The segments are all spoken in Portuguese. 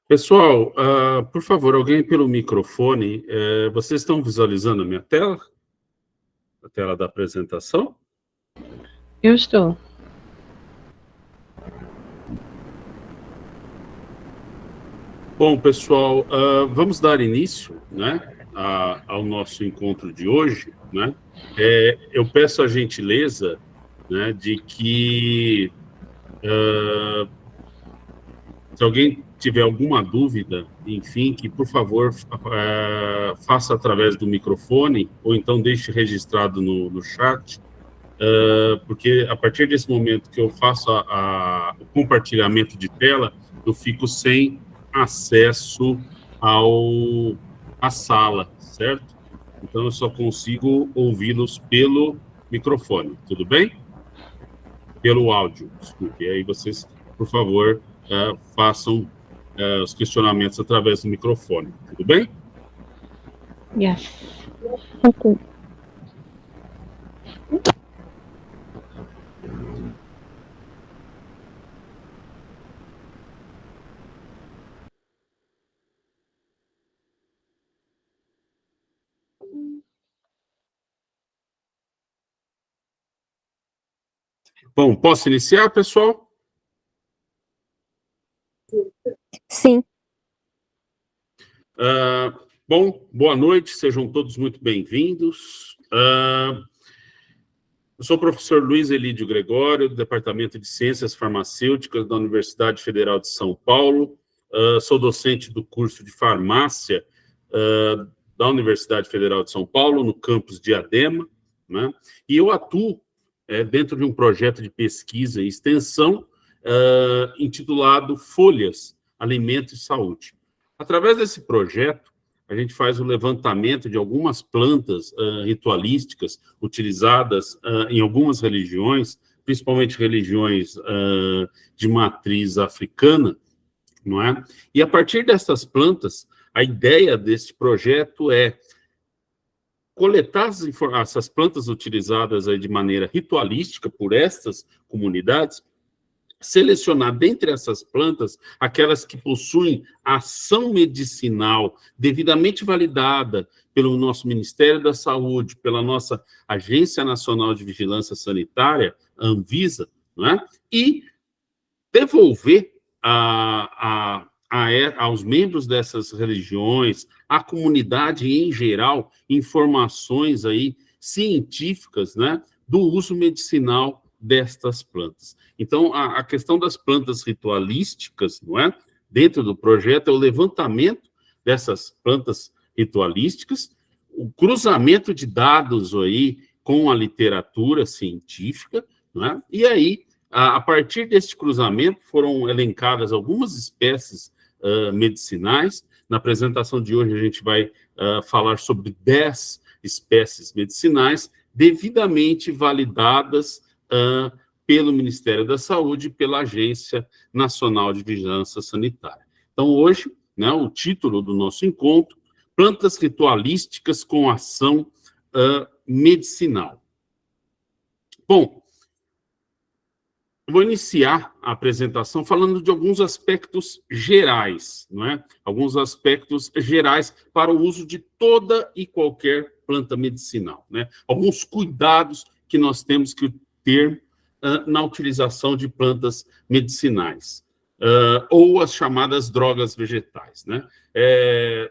Pessoal, por favor, alguém pelo microfone, vocês estão visualizando a minha tela? A tela da apresentação? Eu estou. Bom, pessoal, vamos dar início, né, ao nosso encontro de hoje, né? Eu peço a gentileza, né, de que se alguém tiver alguma dúvida, enfim, que por favor faça através do microfone ou então deixe registrado no chat, porque a partir desse momento que eu faço o compartilhamento de tela, eu fico sem acesso à sala, certo? Então, eu só consigo ouvi-los pelo microfone, tudo bem? Pelo áudio, desculpe. E aí vocês, por favor, façam os questionamentos através do microfone, tudo bem? Yes. Ok. Bom, posso iniciar, pessoal? Sim. Bom, boa noite, sejam todos muito bem-vindos. Eu sou o professor Luiz Elídio Gregório, do Departamento de Ciências Farmacêuticas da Universidade Federal de São Paulo. Sou docente do curso de farmácia da Universidade Federal de São Paulo, no campus Diadema, né? E eu atuo dentro de um projeto de pesquisa e extensão intitulado Folhas, Alimento e Saúde. Através desse projeto, a gente faz o levantamento de algumas plantas ritualísticas utilizadas em algumas religiões, principalmente religiões de matriz africana, não é? E a partir dessas plantas, a ideia deste projeto é coletar essas plantas utilizadas aí de maneira ritualística por estas comunidades, selecionar dentre essas plantas aquelas que possuem ação medicinal devidamente validada pelo nosso Ministério da Saúde, pela nossa Agência Nacional de Vigilância Sanitária, Anvisa, né? E devolver aos membros dessas religiões, à comunidade em geral, informações aí científicas, né, do uso medicinal destas plantas. Então, a questão das plantas ritualísticas, não é? Dentro do projeto é o levantamento dessas plantas ritualísticas, o cruzamento de dados aí com a literatura científica, não é? E aí, a partir deste cruzamento, foram elencadas algumas espécies medicinais. Na apresentação de hoje, a gente vai falar sobre 10 espécies medicinais devidamente validadas pelo Ministério da Saúde e pela Agência Nacional de Vigilância Sanitária. Então, hoje, né, o título do nosso encontro, Plantas Ritualísticas com Ação Medicinal. Bom, eu vou iniciar a apresentação falando de alguns aspectos gerais, não é? Alguns aspectos gerais para o uso de toda e qualquer planta medicinal, né? Alguns cuidados que nós temos que ter na utilização de plantas medicinais, ou as chamadas drogas vegetais, né?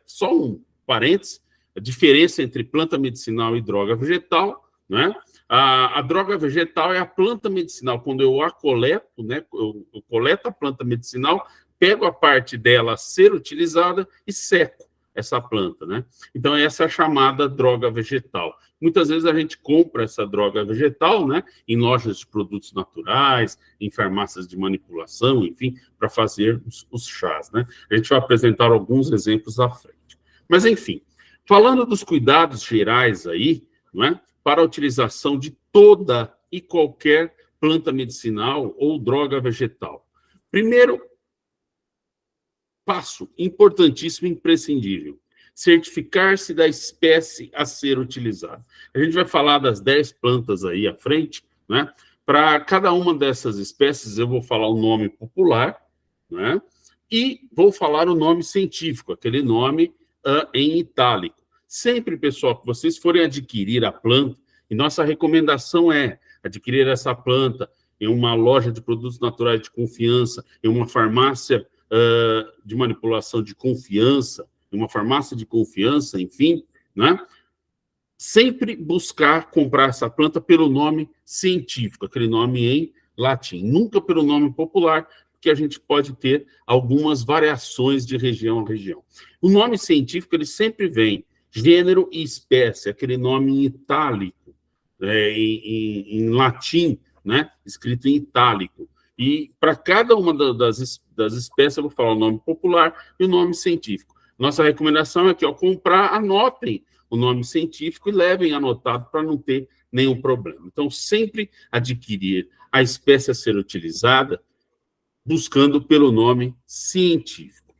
Só um parênteses, a diferença entre planta medicinal e droga vegetal, né? A droga vegetal é a planta medicinal. Quando eu a coleto, né, eu coleto a planta medicinal, pego a parte dela a ser utilizada e seco essa planta, né? Então, essa é a chamada droga vegetal. Muitas vezes a gente compra essa droga vegetal, né, em lojas de produtos naturais, em farmácias de manipulação, enfim, para fazer os chás, né? A gente vai apresentar alguns exemplos à frente. Mas, enfim, falando dos cuidados gerais aí, não é? Para a utilização de toda e qualquer planta medicinal ou droga vegetal. Primeiro passo importantíssimo e imprescindível: certificar-se da espécie a ser utilizada. A gente vai falar das 10 plantas aí à frente, né? Para cada uma dessas espécies, eu vou falar o nome popular, né? E vou falar o nome científico, aquele nome em itálico. Sempre, pessoal, que vocês forem adquirir a planta, e nossa recomendação é adquirir essa planta em uma loja de produtos naturais de confiança, em uma farmácia de manipulação de confiança, em uma farmácia de confiança, enfim, né? Sempre buscar comprar essa planta pelo nome científico, aquele nome em latim, nunca pelo nome popular, porque a gente pode ter algumas variações de região a região. O nome científico, ele sempre vem gênero e espécie, aquele nome em itálico, em latim, né? Escrito em itálico. E para cada uma das espécies, eu vou falar o nome popular e o nome científico. Nossa recomendação é que, ao comprar, anotem o nome científico e levem anotado para não ter nenhum problema. Então, sempre adquirir a espécie a ser utilizada buscando pelo nome científico.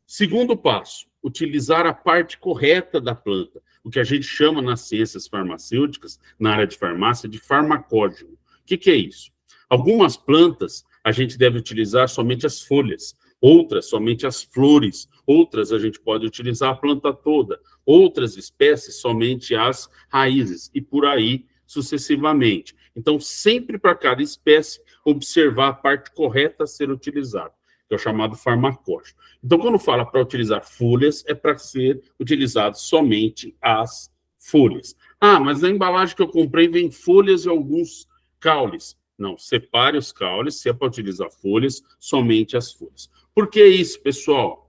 Segundo passo, utilizar a parte correta da planta, o que a gente chama nas ciências farmacêuticas, na área de farmácia, de farmacógeno. O que é isso? Algumas plantas a gente deve utilizar somente as folhas, outras somente as flores, outras a gente pode utilizar a planta toda, outras espécies somente as raízes, e por aí sucessivamente. Então, sempre para cada espécie, observar a parte correta a ser utilizada, que é o chamado farmacógeno. Então, quando fala para utilizar folhas, é para ser utilizado somente as folhas. Ah, mas na embalagem que eu comprei vem folhas e alguns caules. Não, separe os caules, se é para utilizar folhas, somente as folhas. Por que isso, pessoal?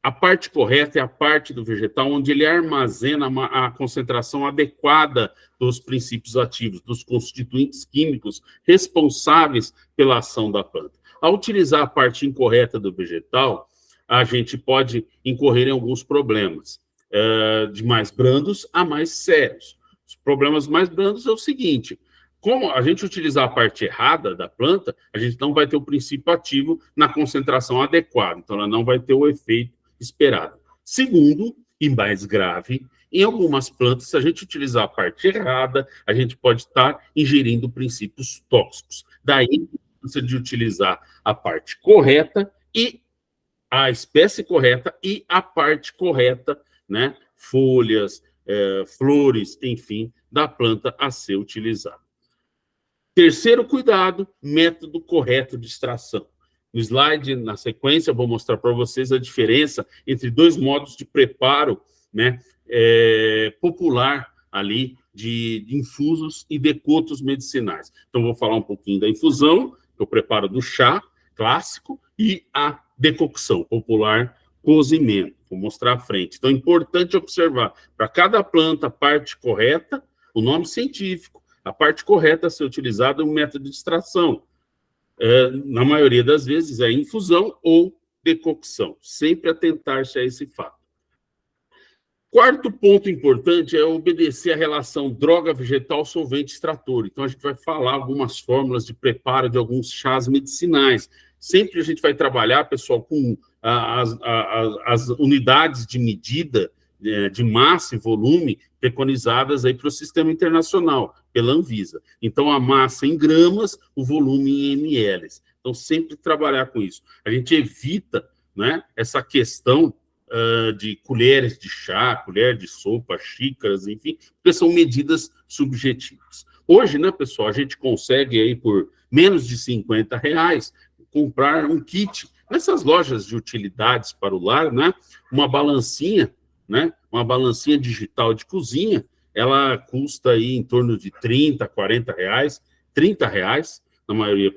A parte correta é a parte do vegetal onde ele armazena a concentração adequada dos princípios ativos, dos constituintes químicos responsáveis pela ação da planta. Ao utilizar a parte incorreta do vegetal, a gente pode incorrer em alguns problemas, de mais brandos a mais sérios. Os problemas mais brandos é o seguinte: como a gente utilizar a parte errada da planta, a gente não vai ter o princípio ativo na concentração adequada, então ela não vai ter o efeito esperado. Segundo, e mais grave, em algumas plantas, se a gente utilizar a parte errada, a gente pode estar ingerindo princípios tóxicos. Daí, a importância de utilizar a parte correta e a espécie correta e a parte correta, né? Folhas, flores, enfim, da planta a ser utilizada. Terceiro cuidado, método correto de extração. No slide, na sequência, eu vou mostrar para vocês a diferença entre dois modos de preparo, né, popular ali de infusos e decotos medicinais. Então, vou falar um pouquinho da infusão, que eu preparo do chá clássico, e a decocção popular, cozimento. Vou mostrar à frente. Então, é importante observar para cada planta a parte correta, o nome científico, a parte correta a ser utilizada é um método de extração. Na maioria das vezes é infusão ou decocção. Sempre atentar-se a esse fato. Quarto ponto importante é obedecer à relação droga vegetal solvente extrator. Então, a gente vai falar algumas fórmulas de preparo de alguns chás medicinais. Sempre a gente vai trabalhar, pessoal, com as unidades de medida de massa e volume preconizadas aí para o sistema internacional, pela Anvisa. Então, a massa em gramas, o volume em ml. Então, sempre trabalhar com isso. A gente evita, né, essa questão de colheres de chá, colher de sopa, xícaras, enfim, porque são medidas subjetivas. Hoje, né, pessoal, a gente consegue aí por menos de R$50 comprar um kit nessas lojas de utilidades para o lar, né, uma balancinha, né, uma balancinha digital de cozinha. Ela custa aí em torno de R$30, R$40, R$30 na maioria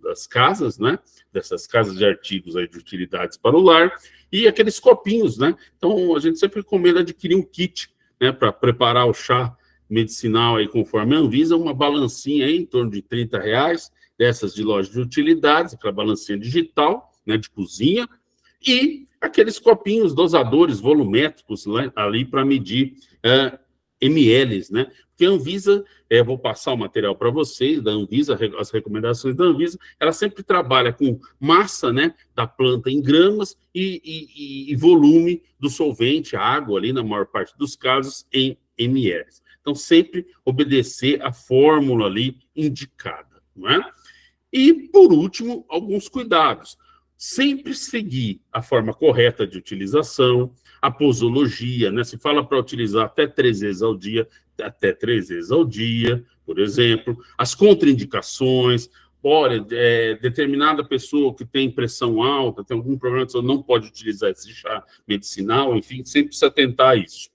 das casas, né, dessas casas de artigos aí de utilidades para o lar, e aqueles copinhos, né? Então, a gente sempre recomenda adquirir um kit, né, para preparar o chá medicinal aí conforme a Anvisa, uma balancinha aí em torno de R$30, dessas de loja de utilidades, aquela balancinha digital, né, de cozinha, e aqueles copinhos dosadores volumétricos, né, ali para medir ml, né? Porque a Anvisa, vou passar o material para vocês, da Anvisa, as recomendações da Anvisa, ela sempre trabalha com massa, né, da planta em gramas e volume do solvente, água ali, na maior parte dos casos, em ml. Então, sempre obedecer a fórmula ali indicada, não é? E, por último, alguns cuidados. sempre seguir a forma correta de utilização, a posologia, né? Se fala para utilizar até 3 vezes ao dia, até 3 vezes ao dia, por exemplo, as contraindicações. Olha, determinada pessoa que tem pressão alta, tem algum problema, não pode utilizar esse chá medicinal, enfim, sempre se atentar a isso.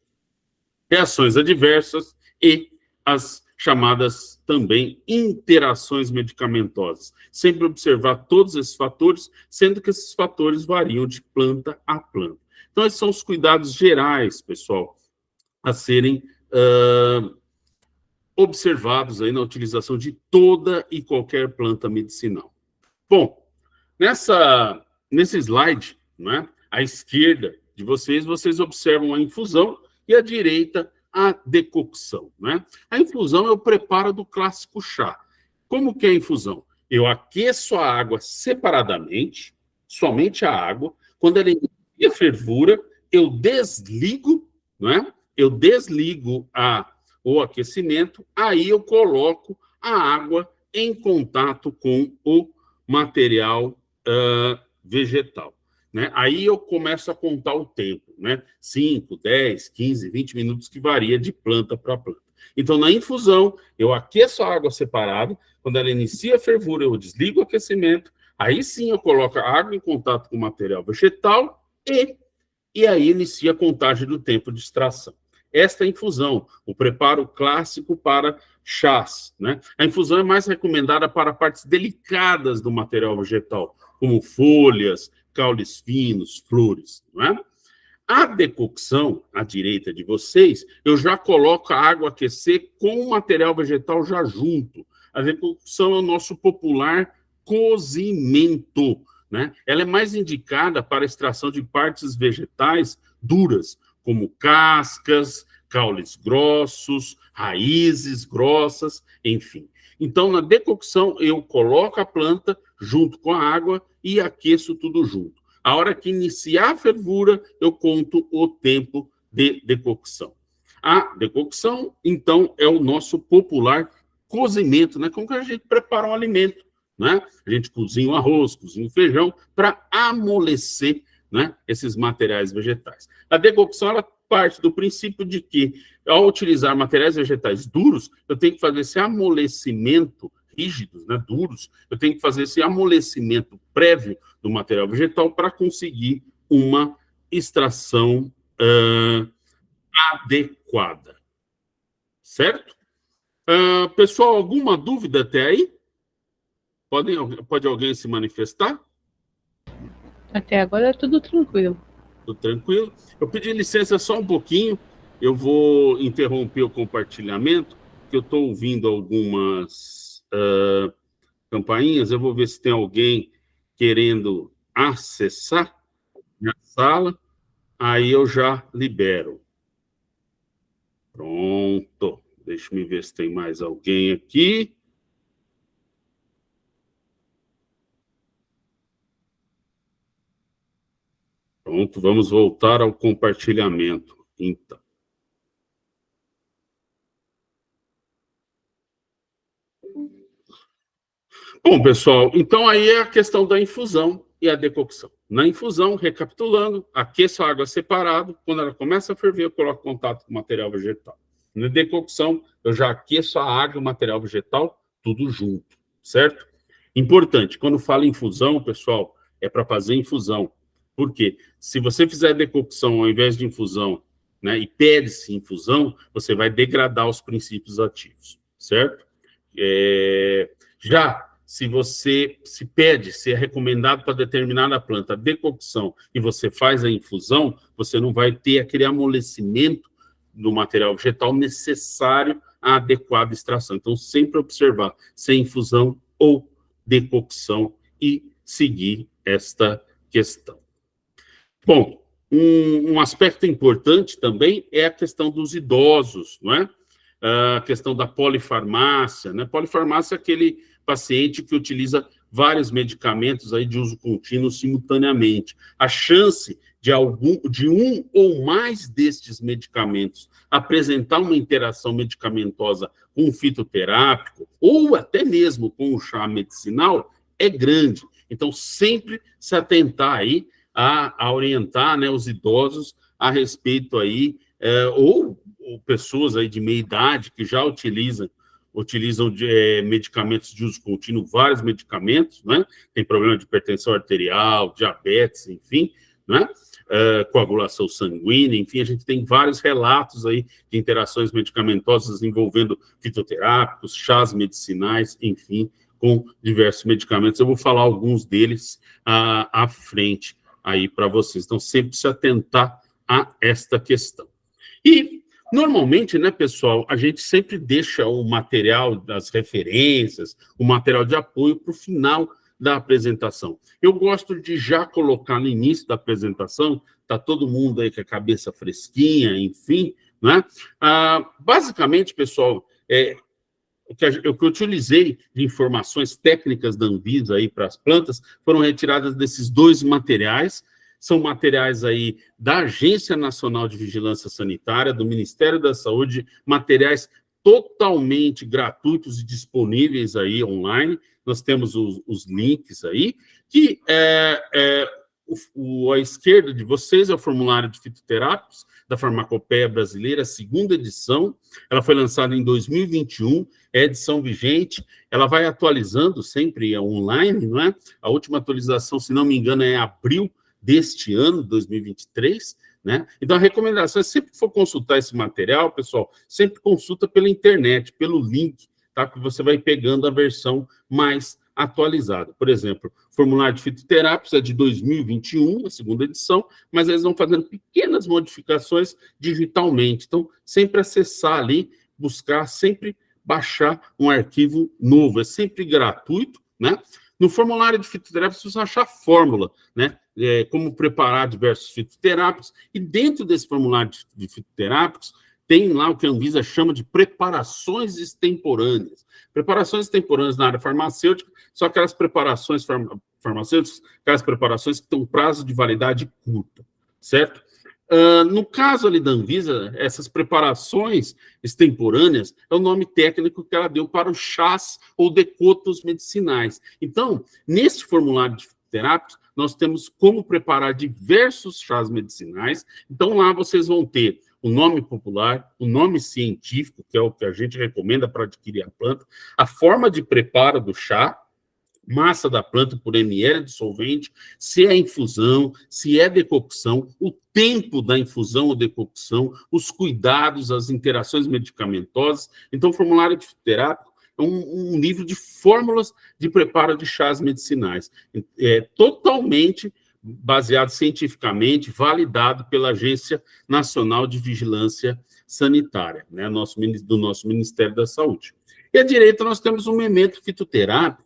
Reações adversas e as chamadas também interações medicamentosas. Sempre observar todos esses fatores, sendo que esses fatores variam de planta a planta. Então, esses são os cuidados gerais, pessoal, a serem observados aí na utilização de toda e qualquer planta medicinal. Bom, nesse slide, né, à esquerda de vocês observam a infusão e à direita a decocção, né? A infusão é o preparo do clássico chá. Como que é a infusão? Eu aqueço a água separadamente, somente a água. Quando ela inicia a fervura, eu desligo, né? Eu desligo o aquecimento, aí eu coloco a água em contato com o material vegetal. Né? Aí eu começo a contar o tempo, né? 5, 10, 15, 20 minutos, que varia de planta para planta. Então, na infusão, eu aqueço a água separada, quando ela inicia a fervura, eu desligo o aquecimento, aí sim eu coloco a água em contato com o material vegetal e aí inicia a contagem do tempo de extração. Esta infusão, o preparo clássico para chás, né? A infusão é mais recomendada para partes delicadas do material vegetal, como folhas, caules finos, flores, não é? A decocção, à direita de vocês, eu já coloco a água aquecer com o material vegetal já junto. A decocção é o nosso popular cozimento, né? Ela é mais indicada para a extração de partes vegetais duras, como cascas, caules grossos, raízes grossas, enfim. Então, na decocção, eu coloco a planta junto com a água e aqueço tudo junto. A hora que iniciar a fervura, eu conto o tempo de decocção. A decocção, então, é o nosso popular cozimento, né? Como que a gente prepara um alimento, né? A gente cozinha o arroz, cozinha o feijão, para amolecer, né, esses materiais vegetais. A decocção, ela parte do princípio de que, ao utilizar materiais vegetais duros, eu tenho que fazer esse amolecimento, rígidos, né, duros, eu tenho que fazer esse amolecimento prévio do material vegetal para conseguir uma extração adequada. Certo? Pessoal, alguma dúvida até aí? Pode alguém se manifestar? Até agora é tudo tranquilo. Tudo tranquilo? Eu pedi licença só um pouquinho, eu vou interromper o compartilhamento, que eu estou ouvindo algumas campainhas, eu vou ver se tem alguém querendo acessar minha sala, aí eu já libero. Pronto, deixa eu ver se tem mais alguém aqui. Pronto, vamos voltar ao compartilhamento, então. Bom, pessoal, então aí é a questão da infusão e a decocção. Na infusão, recapitulando, aqueço a água separado, quando ela começa a ferver, eu coloco contato com o material vegetal. Na decocção, eu já aqueço a água e o material vegetal, tudo junto, certo? Importante, quando fala infusão, pessoal, é para fazer infusão. Por quê? Se você fizer decocção ao invés de infusão, né, e pede-se infusão, você vai degradar os princípios ativos, certo? Já se você se pede, se é recomendado para determinada planta a decocção e você faz a infusão, você não vai ter aquele amolecimento do material vegetal necessário à adequada extração. Então, sempre observar se é infusão ou decocção e seguir esta questão. Bom, um aspecto importante também é a questão dos idosos, não é? A questão da polifarmácia, né? Polifarmácia é aquele paciente que utiliza vários medicamentos aí de uso contínuo simultaneamente. A chance de um ou mais destes medicamentos apresentar uma interação medicamentosa com o fitoterápico ou até mesmo com o chá medicinal é grande. Então, sempre se atentar aí a orientar, né, os idosos a respeito aí, ou pessoas aí de meia idade que já utilizam medicamentos de uso contínuo, vários medicamentos, né? Tem problema de hipertensão arterial, diabetes, enfim, né? Coagulação sanguínea, enfim, a gente tem vários relatos aí de interações medicamentosas envolvendo fitoterápicos, chás medicinais, enfim, com diversos medicamentos. Eu vou falar alguns deles à frente aí para vocês. Então, sempre se atentar a esta questão. E, normalmente, né, pessoal, a gente sempre deixa o material das referências, o material de apoio para o final da apresentação. Eu gosto de já colocar no início da apresentação, está todo mundo aí com a cabeça fresquinha, enfim, né? Basicamente, pessoal, o que eu utilizei de informações técnicas da Anvisa aí para as plantas foram retiradas desses dois materiais. São materiais aí da Agência Nacional de Vigilância Sanitária, do Ministério da Saúde, materiais totalmente gratuitos e disponíveis aí online. Nós temos os links aí, que à esquerda de vocês é o formulário de fitoterápicos da Farmacopeia Brasileira, segunda edição. Ela foi lançada em 2021, é edição vigente. Ela vai atualizando sempre online, não é? A última atualização, se não me engano, é em abril deste ano, 2023, né? Então, a recomendação é sempre que for consultar esse material, pessoal, sempre consulta pela internet, pelo link, tá? Que você vai pegando a versão mais atualizada. Por exemplo, o formulário de fitoterápicos é de 2021, a segunda edição, mas eles vão fazendo pequenas modificações digitalmente. Então, sempre acessar ali, buscar, sempre baixar um arquivo novo. É sempre gratuito, né? No formulário de fitoterápicos, você vai achar a fórmula, né? Como preparar diversos fitoterápicos, e dentro desse formulário de fitoterápicos, tem lá o que a Anvisa chama de preparações extemporâneas. Preparações extemporâneas na área farmacêutica são aquelas preparações farmacêuticas, aquelas preparações que têm um prazo de validade curta, certo? No caso ali da Anvisa, essas preparações extemporâneas é o nome técnico que ela deu para os chás ou decotos medicinais. Então, nesse formulário de fitoterápicos, nós temos como preparar diversos chás medicinais. Então, lá vocês vão ter o nome popular, o nome científico, que é o que a gente recomenda para adquirir a planta, a forma de preparo do chá, massa da planta por ml de solvente, se é infusão, se é decocção, o tempo da infusão ou decocção, os cuidados, as interações medicamentosas. Então, o formulário de fitoterápico é um livro de fórmulas de preparo de chás medicinais. É totalmente baseado cientificamente, validado pela Agência Nacional de Vigilância Sanitária, né, do nosso Ministério da Saúde. E à direita nós temos um memento fitoterápico,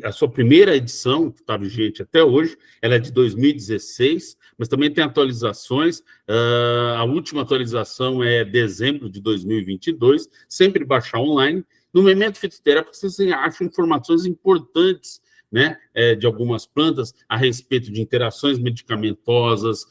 a sua primeira edição, que está vigente até hoje, ela é de 2016, mas também tem atualizações. A última atualização é dezembro de 2022, sempre baixar online. No memento fitoterápico, vocês acham informações importantes, né, de algumas plantas a respeito de interações medicamentosas,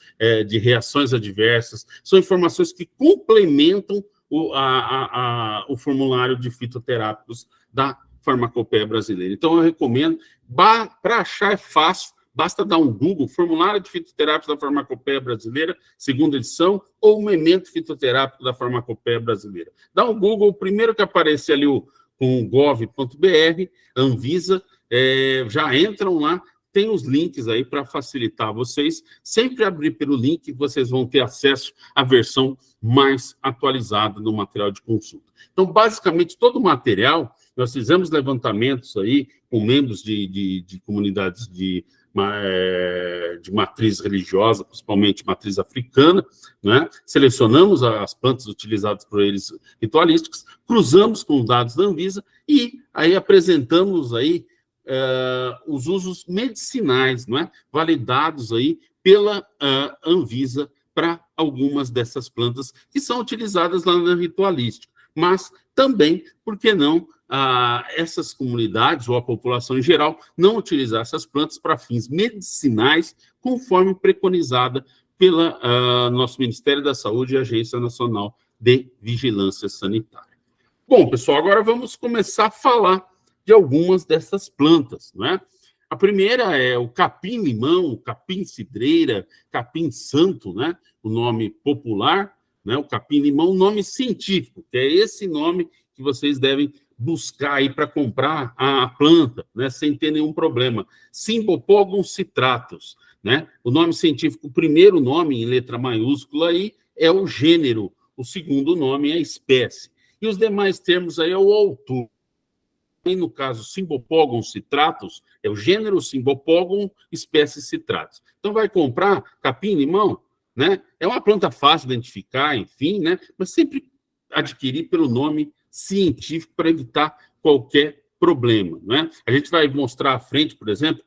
de reações adversas. São informações que complementam o formulário de fitoterápicos da Farmacopeia Brasileira. Então, eu recomendo, para achar é fácil, basta dar um Google, formulário de fitoterápicos da Farmacopeia Brasileira, segunda edição, ou memento fitoterápico da Farmacopeia Brasileira. Dá um Google, o primeiro que aparecer ali com o gov.br, Anvisa, já entram lá, tem os links aí para facilitar vocês. Sempre abrir pelo link, vocês vão ter acesso à versão mais atualizada do material de consulta. Então, basicamente, todo o material, nós fizemos levantamentos aí com membros de comunidades de matriz religiosa, principalmente matriz africana, né? Selecionamos as plantas utilizadas por eles ritualísticas, cruzamos com os dados da Anvisa e aí apresentamos aí os usos medicinais, não é? Validados aí pela Anvisa para algumas dessas plantas que são utilizadas lá na ritualística. Mas também, por que não, essas comunidades ou a população em geral não utilizar essas plantas para fins medicinais, conforme preconizada pelo nosso Ministério da Saúde e Agência Nacional de Vigilância Sanitária. Bom, pessoal, agora vamos começar a falar de algumas dessas plantas, não é? A primeira é o capim-limão, capim-cidreira, capim-santo, né? O nome popular, né? O capim-limão, nome científico, que é esse nome que vocês devem buscar aí para comprar a planta, né? Sem ter nenhum problema. Cymbopogon citratus, né? O nome científico, o primeiro nome em letra maiúscula aí é o gênero, o segundo nome é a espécie. E os demais termos aí é o autor. E no caso, Cymbopogon citratus, é o gênero Cymbopogon, espécie citratus. Então, vai comprar capim-limão, né? É uma planta fácil de identificar, enfim, né? Mas sempre adquirir pelo nome científico para evitar qualquer problema, né? A gente vai mostrar à frente, por exemplo,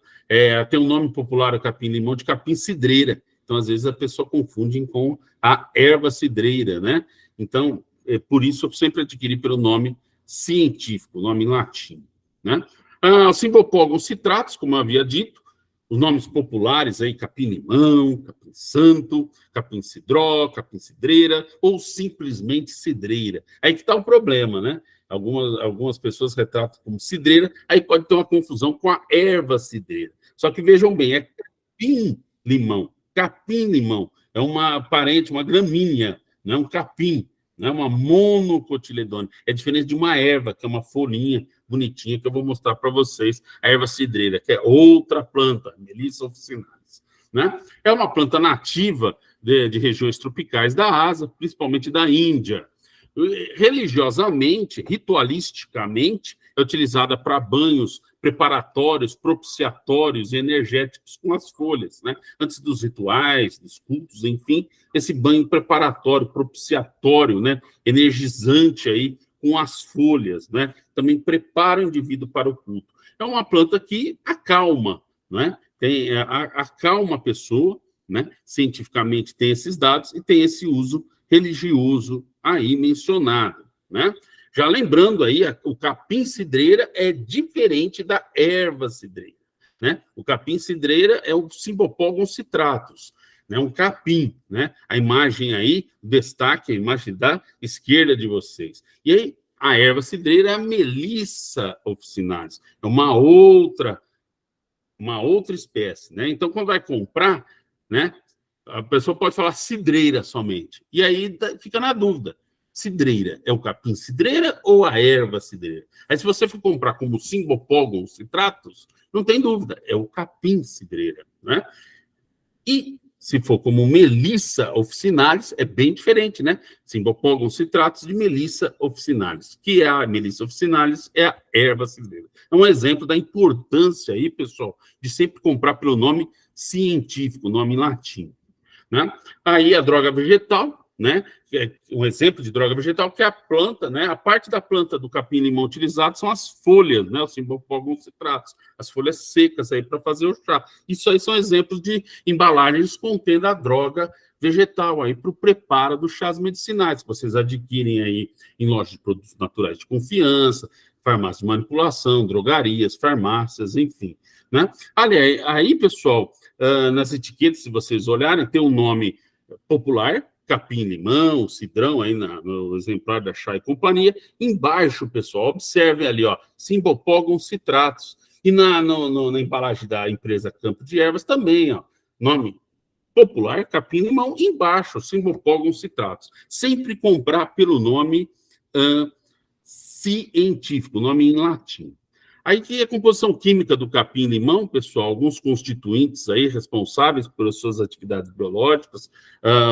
tem um nome popular o capim-limão de capim-cidreira. Então, às vezes, a pessoa confunde com a erva cidreira, né? Então, por isso, eu sempre adquiri pelo nome científico, nome em latim, né? O Cymbopogon citratus, como eu havia dito, os nomes populares aí, capim-limão, capim-santo, capim-cidró, capim-cidreira, ou simplesmente cidreira. Aí que está o problema, né? Algumas pessoas retratam como cidreira, aí pode ter uma confusão com a erva cidreira. Só que vejam bem, é capim-limão. Capim-limão é uma parente, uma gramínea, não é um capim, não é uma monocotiledônia. É diferente de uma erva, que é uma folhinha bonitinha, que eu vou mostrar para vocês, a erva cidreira, que é outra planta, Melissa officinalis, né? É uma planta nativa de regiões tropicais da Ásia, principalmente da Índia. Religiosamente, ritualisticamente, é utilizada para banhos preparatórios, propiciatórios e energéticos com as folhas, né? Antes dos rituais, dos cultos, enfim, esse banho preparatório, propiciatório, né? Energizante aí com as folhas, né? Também prepara o indivíduo para o culto. É uma planta que acalma, né? Acalma a pessoa, né? Cientificamente tem esses dados e tem esse uso religioso aí mencionado, né? Já lembrando aí, o capim-cidreira é diferente da erva cidreira, né? O capim-cidreira é o Cymbopogon citratus, né? Um capim, né? A imagem aí, destaque a imagem da esquerda de vocês. E aí, a erva cidreira é a Melissa officinalis, é uma outra espécie, né? Então, quando vai comprar, né? A pessoa pode falar cidreira somente. E aí fica na dúvida. Cidreira é o capim cidreira ou a erva cidreira? Aí, se você for comprar como Cymbopogon citratus, não tem dúvida, é o capim cidreira, né? E se for como Melissa officinalis, é bem diferente, né? Cymbopogon citratus de Melissa officinalis, que é a Melissa officinalis, é a erva cidreira. É um exemplo da importância aí, pessoal, de sempre comprar pelo nome científico, nome em latim, né? Aí a droga vegetal, né? Um exemplo de droga vegetal, que é a planta, né? A parte da planta do capim-limão utilizado são as folhas, né? O Cymbopogon citratus, as folhas secas aí para fazer o chá. Isso aí são exemplos de embalagens contendo a droga vegetal aí para o preparo dos chás medicinais, que vocês adquirem aí em lojas de produtos naturais de confiança, farmácias de manipulação, drogarias, farmácias, enfim, né? Aliás, aí, pessoal, nas etiquetas, se vocês olharem, tem um nome popular, capim-limão, cidrão, aí no exemplar da Chá e Companhia. Embaixo, pessoal, observem ali, ó, Cymbopogon citratus. E na embalagem da empresa Campo de Ervas também, ó, nome popular, capim-limão, embaixo, Cymbopogon citratus. Sempre comprar pelo nome científico, nome em latim. Aí que a composição química do capim-limão, pessoal, alguns constituintes aí responsáveis pelas suas atividades biológicas,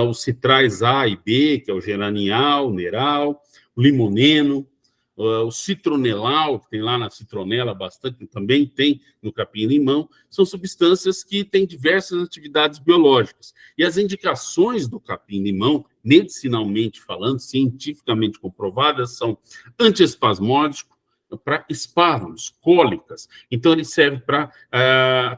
os citrais A e B, que é o geranial, o neral, o limoneno, o citronelal, que tem lá na citronela bastante, que também tem no capim-limão, são substâncias que têm diversas atividades biológicas. E as indicações do capim-limão, medicinalmente falando, cientificamente comprovadas, são antiespasmódico, para espasmos, cólicas. Então, ele serve para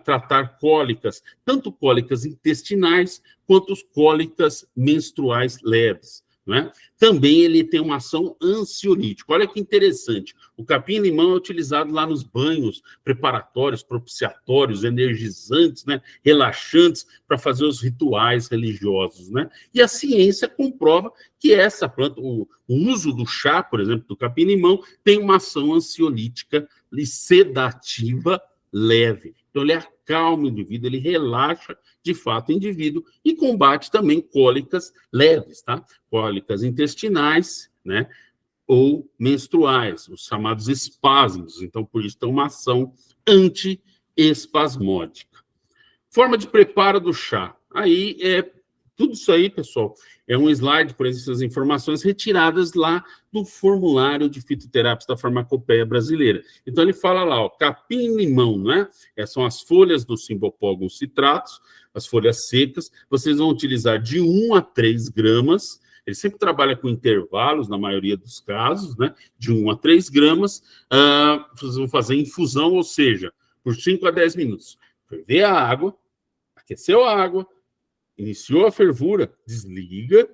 tratar cólicas, tanto cólicas intestinais quanto cólicas menstruais leves, né? Também ele tem uma ação ansiolítica. Olha que interessante. O capim-limão é utilizado lá nos banhos preparatórios, propiciatórios, energizantes, né? Relaxantes, para fazer os rituais religiosos, né? E a ciência comprova que essa planta, o uso do chá, por exemplo, do capim-limão, tem uma ação ansiolítica e sedativa leve. Então, ele acalma o indivíduo, ele relaxa, de fato, o indivíduo e combate também cólicas leves, tá? Cólicas intestinais, né? Ou menstruais, os chamados espasmos. Então, por isso, tem uma ação anti-espasmódica. Forma de preparo do chá. Aí, tudo isso aí, pessoal, é um slide, por exemplo, essas informações retiradas lá do formulário de fitoterápicos da farmacopeia brasileira. Então, ele fala lá, ó, capim-limão, né? São as folhas do Cymbopogon citratus, as folhas secas. Vocês vão utilizar de 1 a 3 gramas. Ele sempre trabalha com intervalos, na maioria dos casos, né? De 1 a 3 gramas. Vocês vão fazer infusão, ou seja, por 5 a 10 minutos. Ferver a água, aqueceu a água, iniciou a fervura, desliga,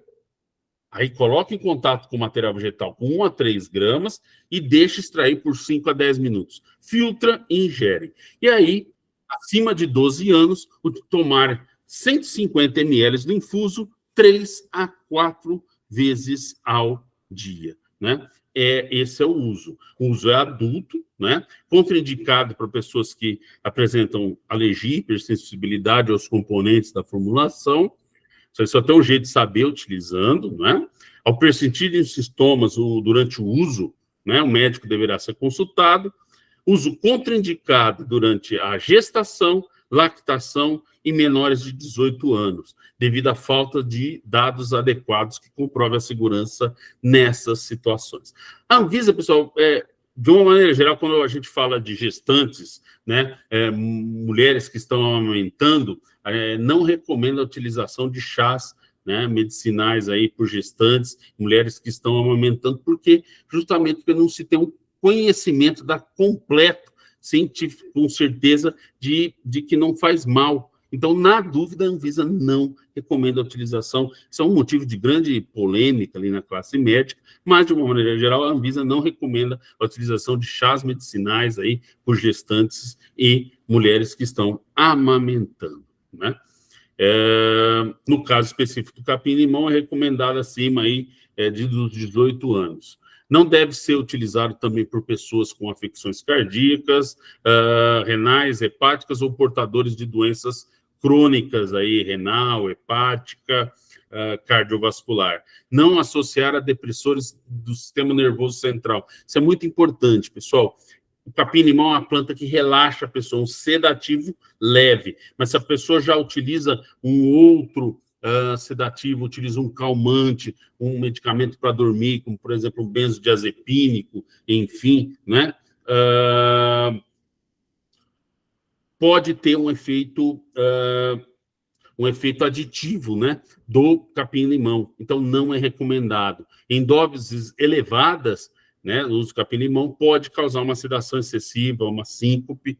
aí coloca em contato com o material vegetal com 1 a 3 gramas e deixa extrair por 5 a 10 minutos. Filtra e ingere. E aí, acima de 12 anos, tomar 150 ml do infuso 3 a 4 vezes ao dia, né? Esse é o uso. O uso é adulto, né? Contraindicado para pessoas que apresentam alergia, hipersensibilidade aos componentes da formulação. Só tem um jeito de saber utilizando, né? Ao persistir em sintomas durante o uso, né, o médico deverá ser consultado. Uso contraindicado durante a gestação, lactação e menores de 18 anos, devido à falta de dados adequados que comprovem a segurança nessas situações. A Anvisa, pessoal, de uma maneira geral, quando a gente fala de gestantes, né, mulheres que estão amamentando, não recomenda a utilização de chás, né, medicinais aí por gestantes, mulheres que estão amamentando, justamente porque não se tem um conhecimento completo, científico, com certeza, de que não faz mal. Então, na dúvida, a Anvisa não recomenda a utilização. Isso é um motivo de grande polêmica ali na classe médica, mas, de uma maneira geral, a Anvisa não recomenda a utilização de chás medicinais aí por gestantes e mulheres que estão amamentando, né? No caso específico do capim-limão, é recomendado acima aí, dos 18 anos. Não deve ser utilizado também por pessoas com afecções cardíacas, renais, hepáticas ou portadores de doenças crônicas, aí, renal, hepática, cardiovascular. Não associar a depressores do sistema nervoso central. Isso é muito importante, pessoal. O capim-limão é uma planta que relaxa a pessoa, um sedativo leve. Mas se a pessoa já utiliza um outro sedativo, utiliza um calmante, um medicamento para dormir, como, por exemplo, um benzodiazepínico, enfim, né? Pode ter um efeito aditivo, né, do capim-limão. Então, não é recomendado. Em doses elevadas, né, o uso do capim-limão pode causar uma sedação excessiva, uma síncope.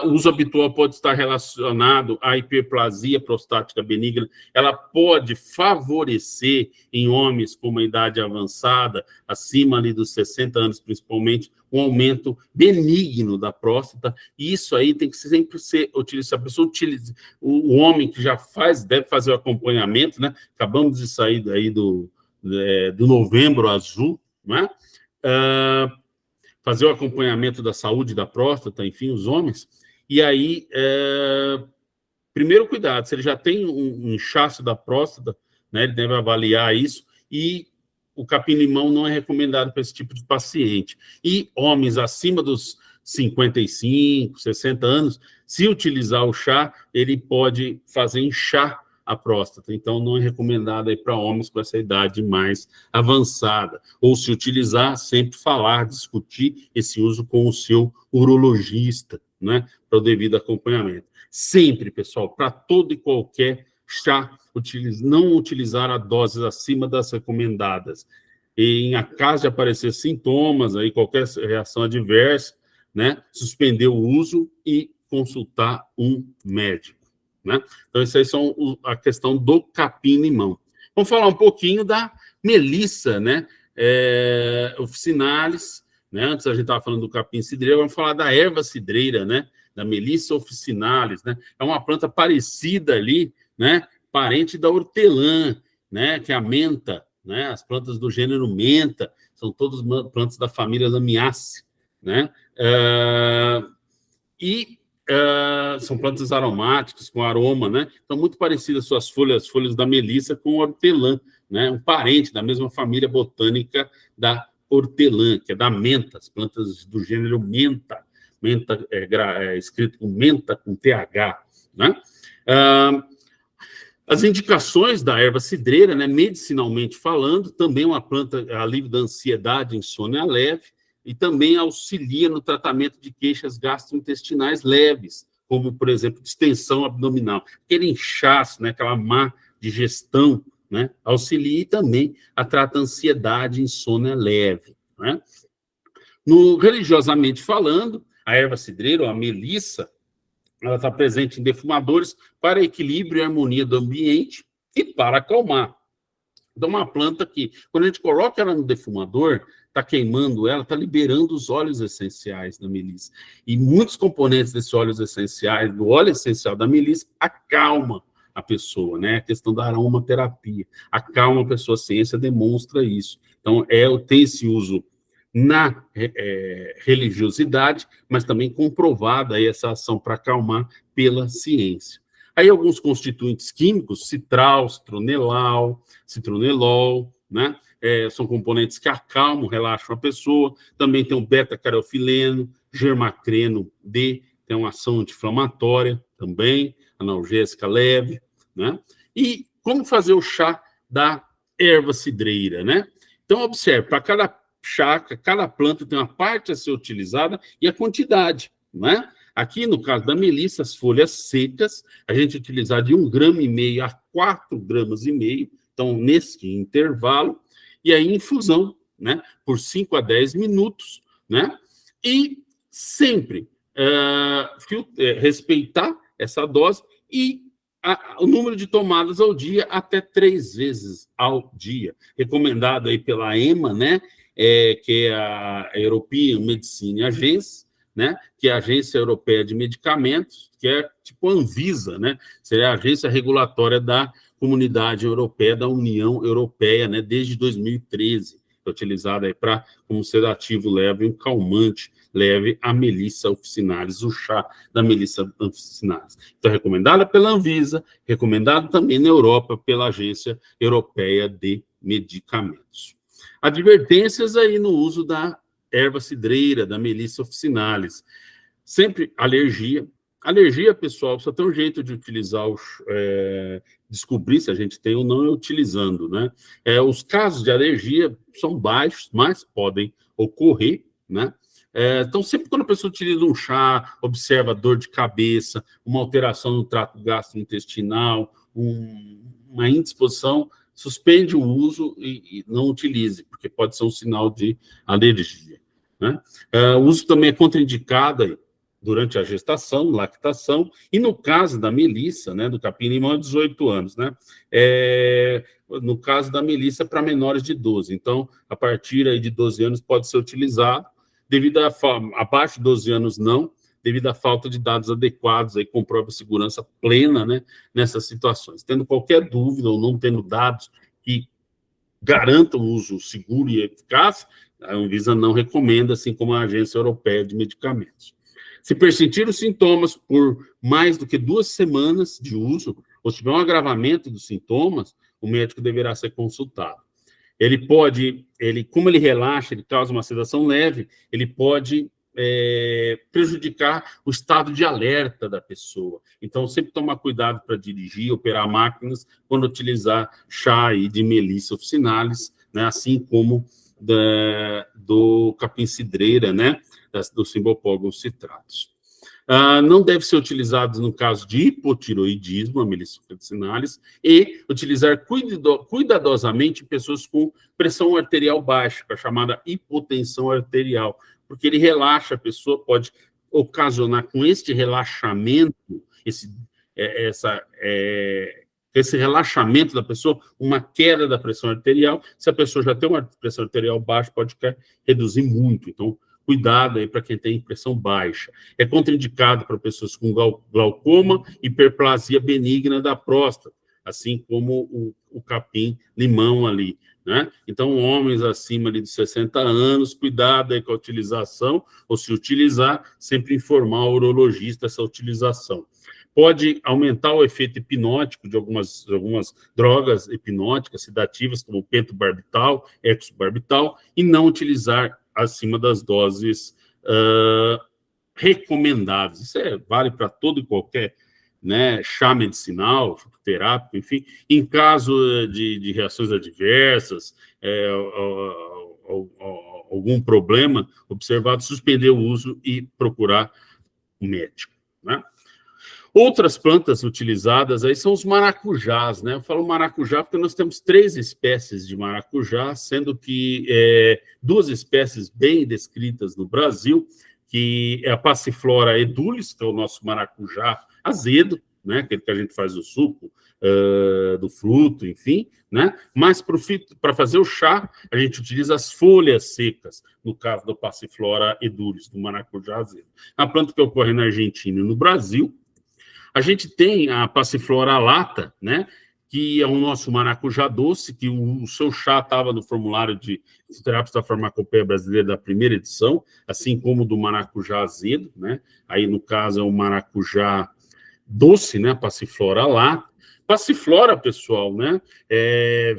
O uso habitual pode estar relacionado à hiperplasia prostática benigna. Ela pode favorecer em homens com uma idade avançada, acima ali dos 60 anos principalmente, um aumento benigno da próstata. E isso aí tem que sempre ser utilizado. Se a pessoa utiliza, o homem que já deve fazer o acompanhamento, né? Acabamos de sair daí do Novembro Azul, né? Fazer o acompanhamento da saúde da próstata, enfim, os homens, e aí, primeiro cuidado, se ele já tem um inchaço da próstata, né, ele deve avaliar isso, e o capim-limão não é recomendado para esse tipo de paciente. E homens acima dos 55, 60 anos, se utilizar o chá, ele pode fazer inchar a próstata. Então, não é recomendado aí para homens com essa idade mais avançada. Ou, se utilizar, sempre falar, discutir esse uso com o seu urologista, né, para o devido acompanhamento. Sempre, pessoal, para todo e qualquer chá, não utilizar a doses acima das recomendadas. E, em caso de aparecer sintomas, aí, qualquer reação adversa, né, suspender o uso e consultar um médico. Né? Então, isso aí são a questão do capim-limão. Vamos falar um pouquinho da melissa, né? Officinalis, né? Antes a gente estava falando do capim-cidreira, vamos falar da erva cidreira, né? Da melissa officinalis, né? É uma planta parecida ali, né? Parente da hortelã, né? Que é a menta, né? As plantas do gênero menta, são todas plantas da família Lamiaceae, né? E são plantas aromáticas, com aroma, né? Então, muito parecidas suas folhas, as folhas da melissa com o hortelã, né? Um parente da mesma família botânica da hortelã, que é da menta, as plantas do gênero menta. Menta escrito com menta, com TH, né? As indicações da erva cidreira, né, medicinalmente falando, também uma planta alívio da ansiedade, insônia leve, e também auxilia no tratamento de queixas gastrointestinais leves, como, por exemplo, distensão abdominal, aquele inchaço, né, aquela má digestão, né, auxilia e também trata ansiedade e insônia leve, né? Religiosamente falando, a erva cidreira, ou a melissa, ela está presente em defumadores para equilíbrio e harmonia do ambiente e para acalmar. Então, uma planta que, quando a gente coloca ela no defumador, está queimando ela, está liberando os óleos essenciais da melissa. E muitos componentes desses óleos essenciais, do óleo essencial da melissa, acalma a pessoa, né? A questão da aromaterapia. Acalma a pessoa, a ciência demonstra isso. Então, tem esse uso na religiosidade, mas também comprovada aí essa ação para acalmar pela ciência. Aí alguns constituintes químicos, citral, citronelol, né? São componentes que acalmam, relaxam a pessoa. Também tem o beta-caroteno, germacreno D, tem uma ação anti-inflamatória também, analgésica leve, né? E como fazer o chá da erva cidreira, né? Então, observe, para cada planta tem uma parte a ser utilizada e a quantidade, né? Aqui, no caso da melissa, as folhas secas, a gente utilizar de 1,5 grama a 4,5 gramas, então, nesse intervalo, e aí infusão, né? Por 5 a 10 minutos, né? E sempre respeitar essa dose e o número de tomadas ao dia até 3 vezes ao dia. Recomendado aí pela EMA, né? Que é a European Medicine Agency, né? Que é a Agência Europeia de Medicamentos, que é tipo a Anvisa, né? Seria a agência regulatória da Comunidade Europeia, da União Europeia, né? Desde 2013, é utilizada aí como sedativo leve e um calmante leve a Melissa officinalis, o chá da Melissa officinalis. Então, recomendada pela Anvisa, recomendado também na Europa pela Agência Europeia de Medicamentos. Advertências aí no uso da erva cidreira, da Melissa officinalis. Sempre alergia. Alergia, pessoal, só tem um jeito de utilizar, descobrir se a gente tem ou não é utilizando, né? Os casos de alergia são baixos, mas podem ocorrer, né? Então, sempre quando a pessoa utiliza um chá, observa dor de cabeça, uma alteração no trato gastrointestinal, uma indisposição, suspende o uso e não utilize, porque pode ser um sinal de alergia, né? O uso também é contraindicado durante a gestação, lactação, e no caso da melissa, né, do capim-limão, é 18 anos, né? No caso da melissa, para menores de 12. Então, a partir aí de 12 anos pode ser utilizado, abaixo de 12 anos não, devido à falta de dados adequados, aí comprova segurança plena, né, nessas situações. Tendo qualquer dúvida ou não tendo dados que garantam o uso seguro e eficaz, a Anvisa não recomenda, assim como a Agência Europeia de Medicamentos. Se persistir os sintomas por mais do que 2 semanas de uso, ou se tiver um agravamento dos sintomas, o médico deverá ser consultado. Como ele relaxa, ele causa uma sedação leve, ele pode prejudicar o estado de alerta da pessoa. Então, sempre tomar cuidado para dirigir, operar máquinas, quando utilizar chá de Melissa officinalis, né, assim como do capim-cidreira, né, do Cymbopogon citratus. Não deve ser utilizado no caso de hipotiroidismo, a Melissa officinalis, e utilizar cuidadosamente em pessoas com pressão arterial baixa, a chamada hipotensão arterial, porque ele relaxa a pessoa, pode ocasionar com este relaxamento, esse relaxamento da pessoa, uma queda da pressão arterial. Se a pessoa já tem uma pressão arterial baixa, pode reduzir muito. Então, cuidado aí para quem tem pressão baixa. É contraindicado para pessoas com glaucoma, hiperplasia benigna da próstata, assim como o capim-limão ali, né? Então, homens acima ali de 60 anos, cuidado aí com a utilização, ou se utilizar, sempre informar o urologista essa utilização. Pode aumentar o efeito hipnótico de algumas drogas hipnóticas, sedativas, como pentobarbital, exobarbital, e não utilizar acima das doses recomendadas. Isso vale para todo e qualquer, né, chá medicinal, terápico, enfim. Em caso de reações adversas, algum problema observado, suspender o uso e procurar um médico, né? Outras plantas utilizadas aí são os maracujás, né? Eu falo maracujá porque nós temos 3 espécies de maracujá, sendo que 2 espécies bem descritas no Brasil, que é a Passiflora edulis, que é o nosso maracujá azedo, né? Aquele que a gente faz o suco do fruto, enfim, né? Mas para fazer o chá, a gente utiliza as folhas secas, no caso do Passiflora edulis, do maracujá azedo. A planta que ocorre na Argentina e no Brasil. A gente tem a Passiflora lata, né, que é o nosso maracujá doce, que o seu chá estava no formulário de Fitoterápicos da Farmacopeia Brasileira da primeira edição, assim como do maracujá azedo, né? Aí, no caso, é o maracujá doce, né, Passiflora lata. Passiflora, pessoal, né,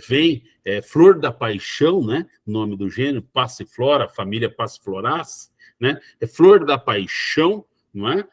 vem flor da paixão, né, nome do gênero, Passiflora, família Passifloraceae, né, é flor da paixão, não é?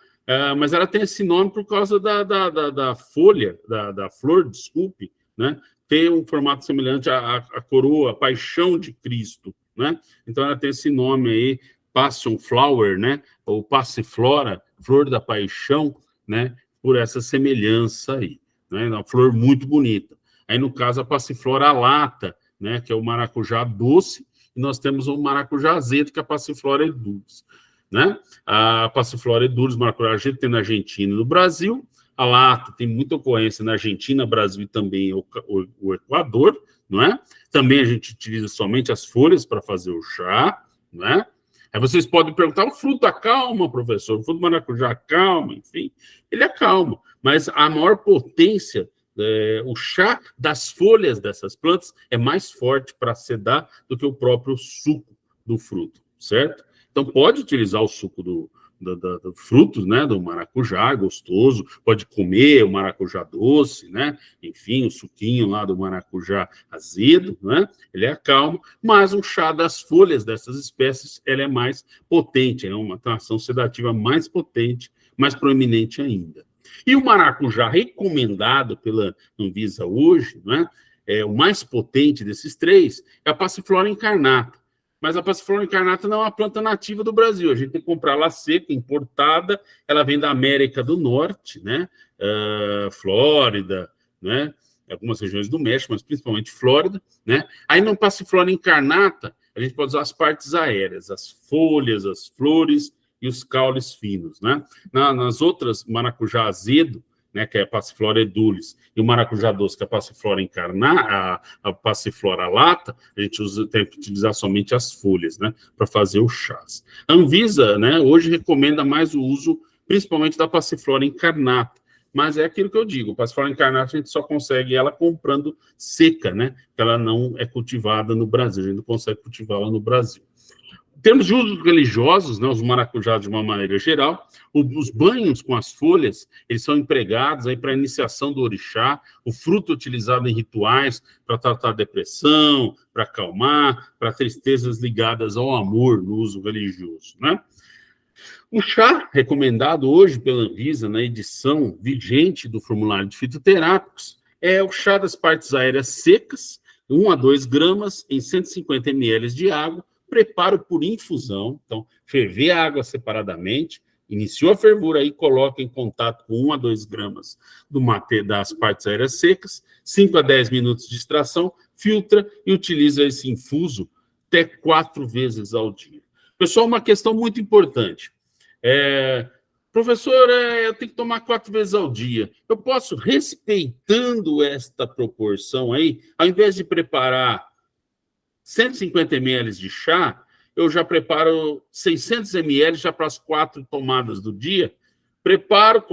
Mas ela tem esse nome por causa da folha, da flor, desculpe, né? Tem um formato semelhante à coroa, a paixão de Cristo, né? Então ela tem esse nome aí, Passion Flower, né? Ou Passiflora, flor da paixão, né? Por essa semelhança aí, né? Uma flor muito bonita. Aí, no caso, a Passiflora lata, né? Que é o maracujá doce, e nós temos o maracujá azedo, que é a Passiflora edulis. Né? A Passiflora edulis, maracujá, a gente tem na Argentina e no Brasil. A lata tem muita ocorrência na Argentina, Brasil e também o Equador, não é? Também a gente utiliza somente as folhas para fazer o chá, não é? Aí vocês podem perguntar, o fruto acalma, professor? O fruto do maracujá acalma, enfim, ele acalma, mas a maior potência, o chá das folhas dessas plantas é mais forte para sedar do que o próprio suco do fruto, certo? Então, pode utilizar o suco do fruto, né, do maracujá, gostoso, pode comer o maracujá doce, né, enfim, o suquinho lá do maracujá azedo, né, ele acalma, mas um chá das folhas dessas espécies, ela é mais potente, é uma ação sedativa mais potente, mais proeminente ainda. E o maracujá recomendado pela Anvisa hoje, né, o mais potente desses 3, é a Passiflora incarnata. Mas a Passiflora incarnata não é uma planta nativa do Brasil. A gente tem que comprar ela seca, importada. Ela vem da América do Norte, né? Flórida, né? Algumas regiões do México, mas principalmente Flórida, né? Aí no Passiflora incarnata, a gente pode usar as partes aéreas, as folhas, as flores e os caules finos, né? Nas outras, maracujá azedo, né, que é a Passiflora edulis, e o maracujá doce, que é a Passiflora incarnata, a Passiflora lata, a gente tem que utilizar somente as folhas, né, para fazer os chás. A Anvisa, né, hoje recomenda mais o uso, principalmente da Passiflora incarnata, mas é aquilo que eu digo, a Passiflora incarnata a gente só consegue ela comprando seca, né, porque ela não é cultivada no Brasil, a gente não consegue cultivá-la no Brasil. Em termos de usos religiosos, né, os maracujás de uma maneira geral, os banhos com as folhas, eles são empregados para a iniciação do orixá, o fruto utilizado em rituais para tratar depressão, para acalmar, para tristezas ligadas ao amor no uso religioso, né? O chá recomendado hoje pela Anvisa, na edição vigente do formulário de fitoterápicos, é o chá das partes aéreas secas, 1 a 2 gramas em 150 ml de água, preparo por infusão, então, ferver a água separadamente, iniciou a fervura, aí coloca em contato com 1 a 2 gramas das partes aéreas secas, 5 a 10 minutos de extração, filtra e utiliza esse infuso até 4 vezes ao dia. Pessoal, uma questão muito importante. Professor, eu tenho que tomar 4 vezes ao dia. Eu posso, respeitando esta proporção aí, ao invés de preparar 150 ml de chá, eu já preparo 600 ml já para as 4 tomadas do dia, Preparo,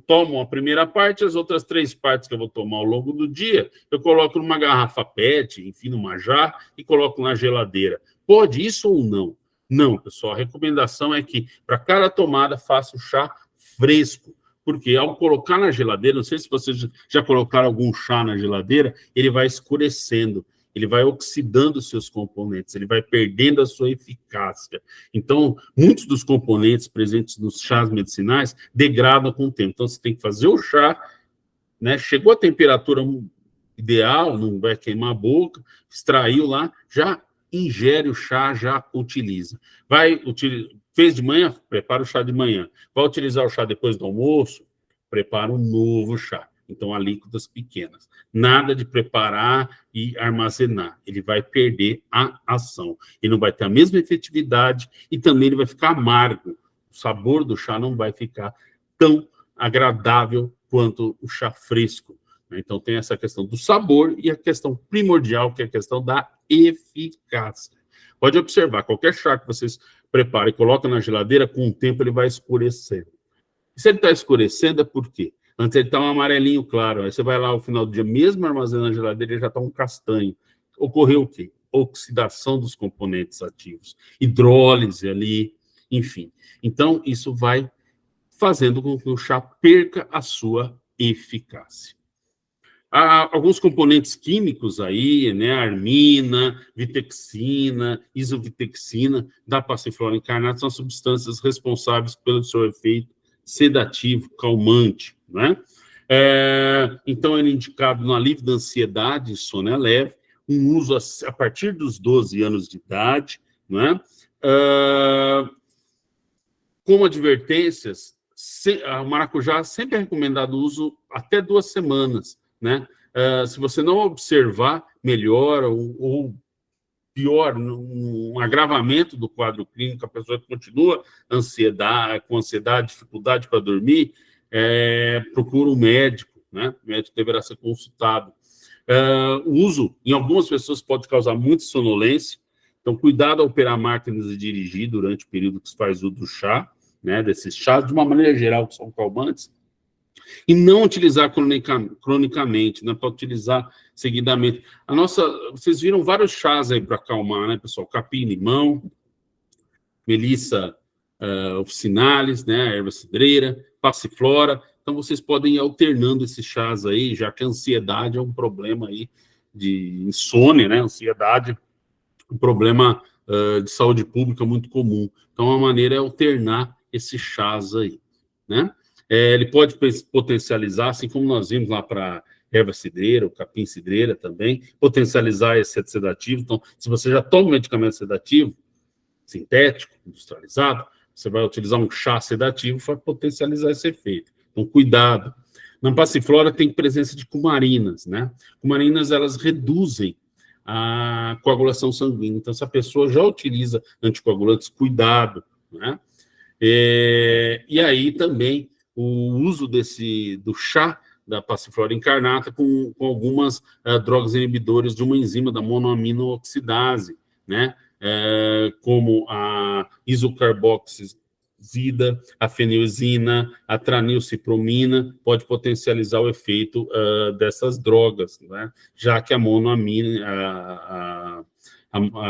tomo a primeira parte, as outras 3 partes que eu vou tomar ao longo do dia, eu coloco numa garrafa PET, enfim, numa jarra, e coloco na geladeira. Pode isso ou não? Não, pessoal, a recomendação é que, para cada tomada, faça o chá fresco, porque ao colocar na geladeira, não sei se vocês já colocaram algum chá na geladeira, ele vai escurecendo, ele vai oxidando os seus componentes, ele vai perdendo a sua eficácia. Então, muitos dos componentes presentes nos chás medicinais degradam com o tempo. Então, você tem que fazer o chá, né? Chegou a temperatura ideal, não vai queimar a boca, extraiu lá, já ingere o chá, já utiliza. Fez de manhã, prepara o chá de manhã. Vai utilizar o chá depois do almoço, prepara um novo chá. Então, alíquotas pequenas. Nada de preparar e armazenar. Ele vai perder a ação. Ele não vai ter a mesma efetividade e também ele vai ficar amargo. O sabor do chá não vai ficar tão agradável quanto o chá fresco. Então, tem essa questão do sabor e a questão primordial, que é a questão da eficácia. Pode observar, qualquer chá que vocês preparem e colocam na geladeira, com o tempo ele vai escurecendo. E se ele está escurecendo, é por quê? Antes ele está um amarelinho claro. Aí você vai lá ao final do dia, mesmo armazenando na geladeira, ele já está um castanho. Ocorreu o quê? Oxidação dos componentes ativos. Hidrólise ali, enfim. Então, isso vai fazendo com que o chá perca a sua eficácia. Há alguns componentes químicos aí, né? Armina, vitexina, isovitexina, da passiflora encarnata, são substâncias responsáveis pelo seu efeito sedativo, calmante, né? Então, ele é indicado no alívio da ansiedade e sono leve, um uso a partir dos 12 anos de idade, né? Como advertências, o maracujá sempre é recomendado o uso até 2 semanas, né? Se você não observar melhor ou pior, um agravamento do quadro clínico, a pessoa continua com ansiedade, dificuldade para dormir, procura um médico, né? O médico deverá ser consultado. O uso, em algumas pessoas, pode causar muita sonolência, então cuidado ao operar máquinas e dirigir durante o período que se faz uso do chá, né? Desses chás, de uma maneira geral, que são calmantes, e não utilizar cronicamente, né, para utilizar seguidamente. Vocês viram vários chás aí para acalmar, né, pessoal? Capim-limão, melissa officinalis, né, erva cidreira, passiflora. Então, vocês podem ir alternando esses chás aí, já que a ansiedade é um problema aí de insônia, né? Ansiedade, um problema de saúde pública muito comum. Então, a maneira é alternar esses chás aí, né? Ele pode potencializar, assim como nós vimos lá para erva cidreira, o capim cidreira também, potencializar esse sedativo. Então, se você já toma um medicamento sedativo, sintético, industrializado, você vai utilizar um chá sedativo para potencializar esse efeito. Então, cuidado. Na passiflora tem presença de cumarinas, né? Cumarinas, elas reduzem a coagulação sanguínea. Então, se a pessoa já utiliza anticoagulantes, cuidado, né? E aí também o uso do chá da passiflora encarnata com algumas drogas inibidoras de uma enzima da monoaminooxidase, né? Como a isocarboxida, a fenilzina, a tranilcipromina, pode potencializar o efeito dessas drogas, né? Já que a monoamina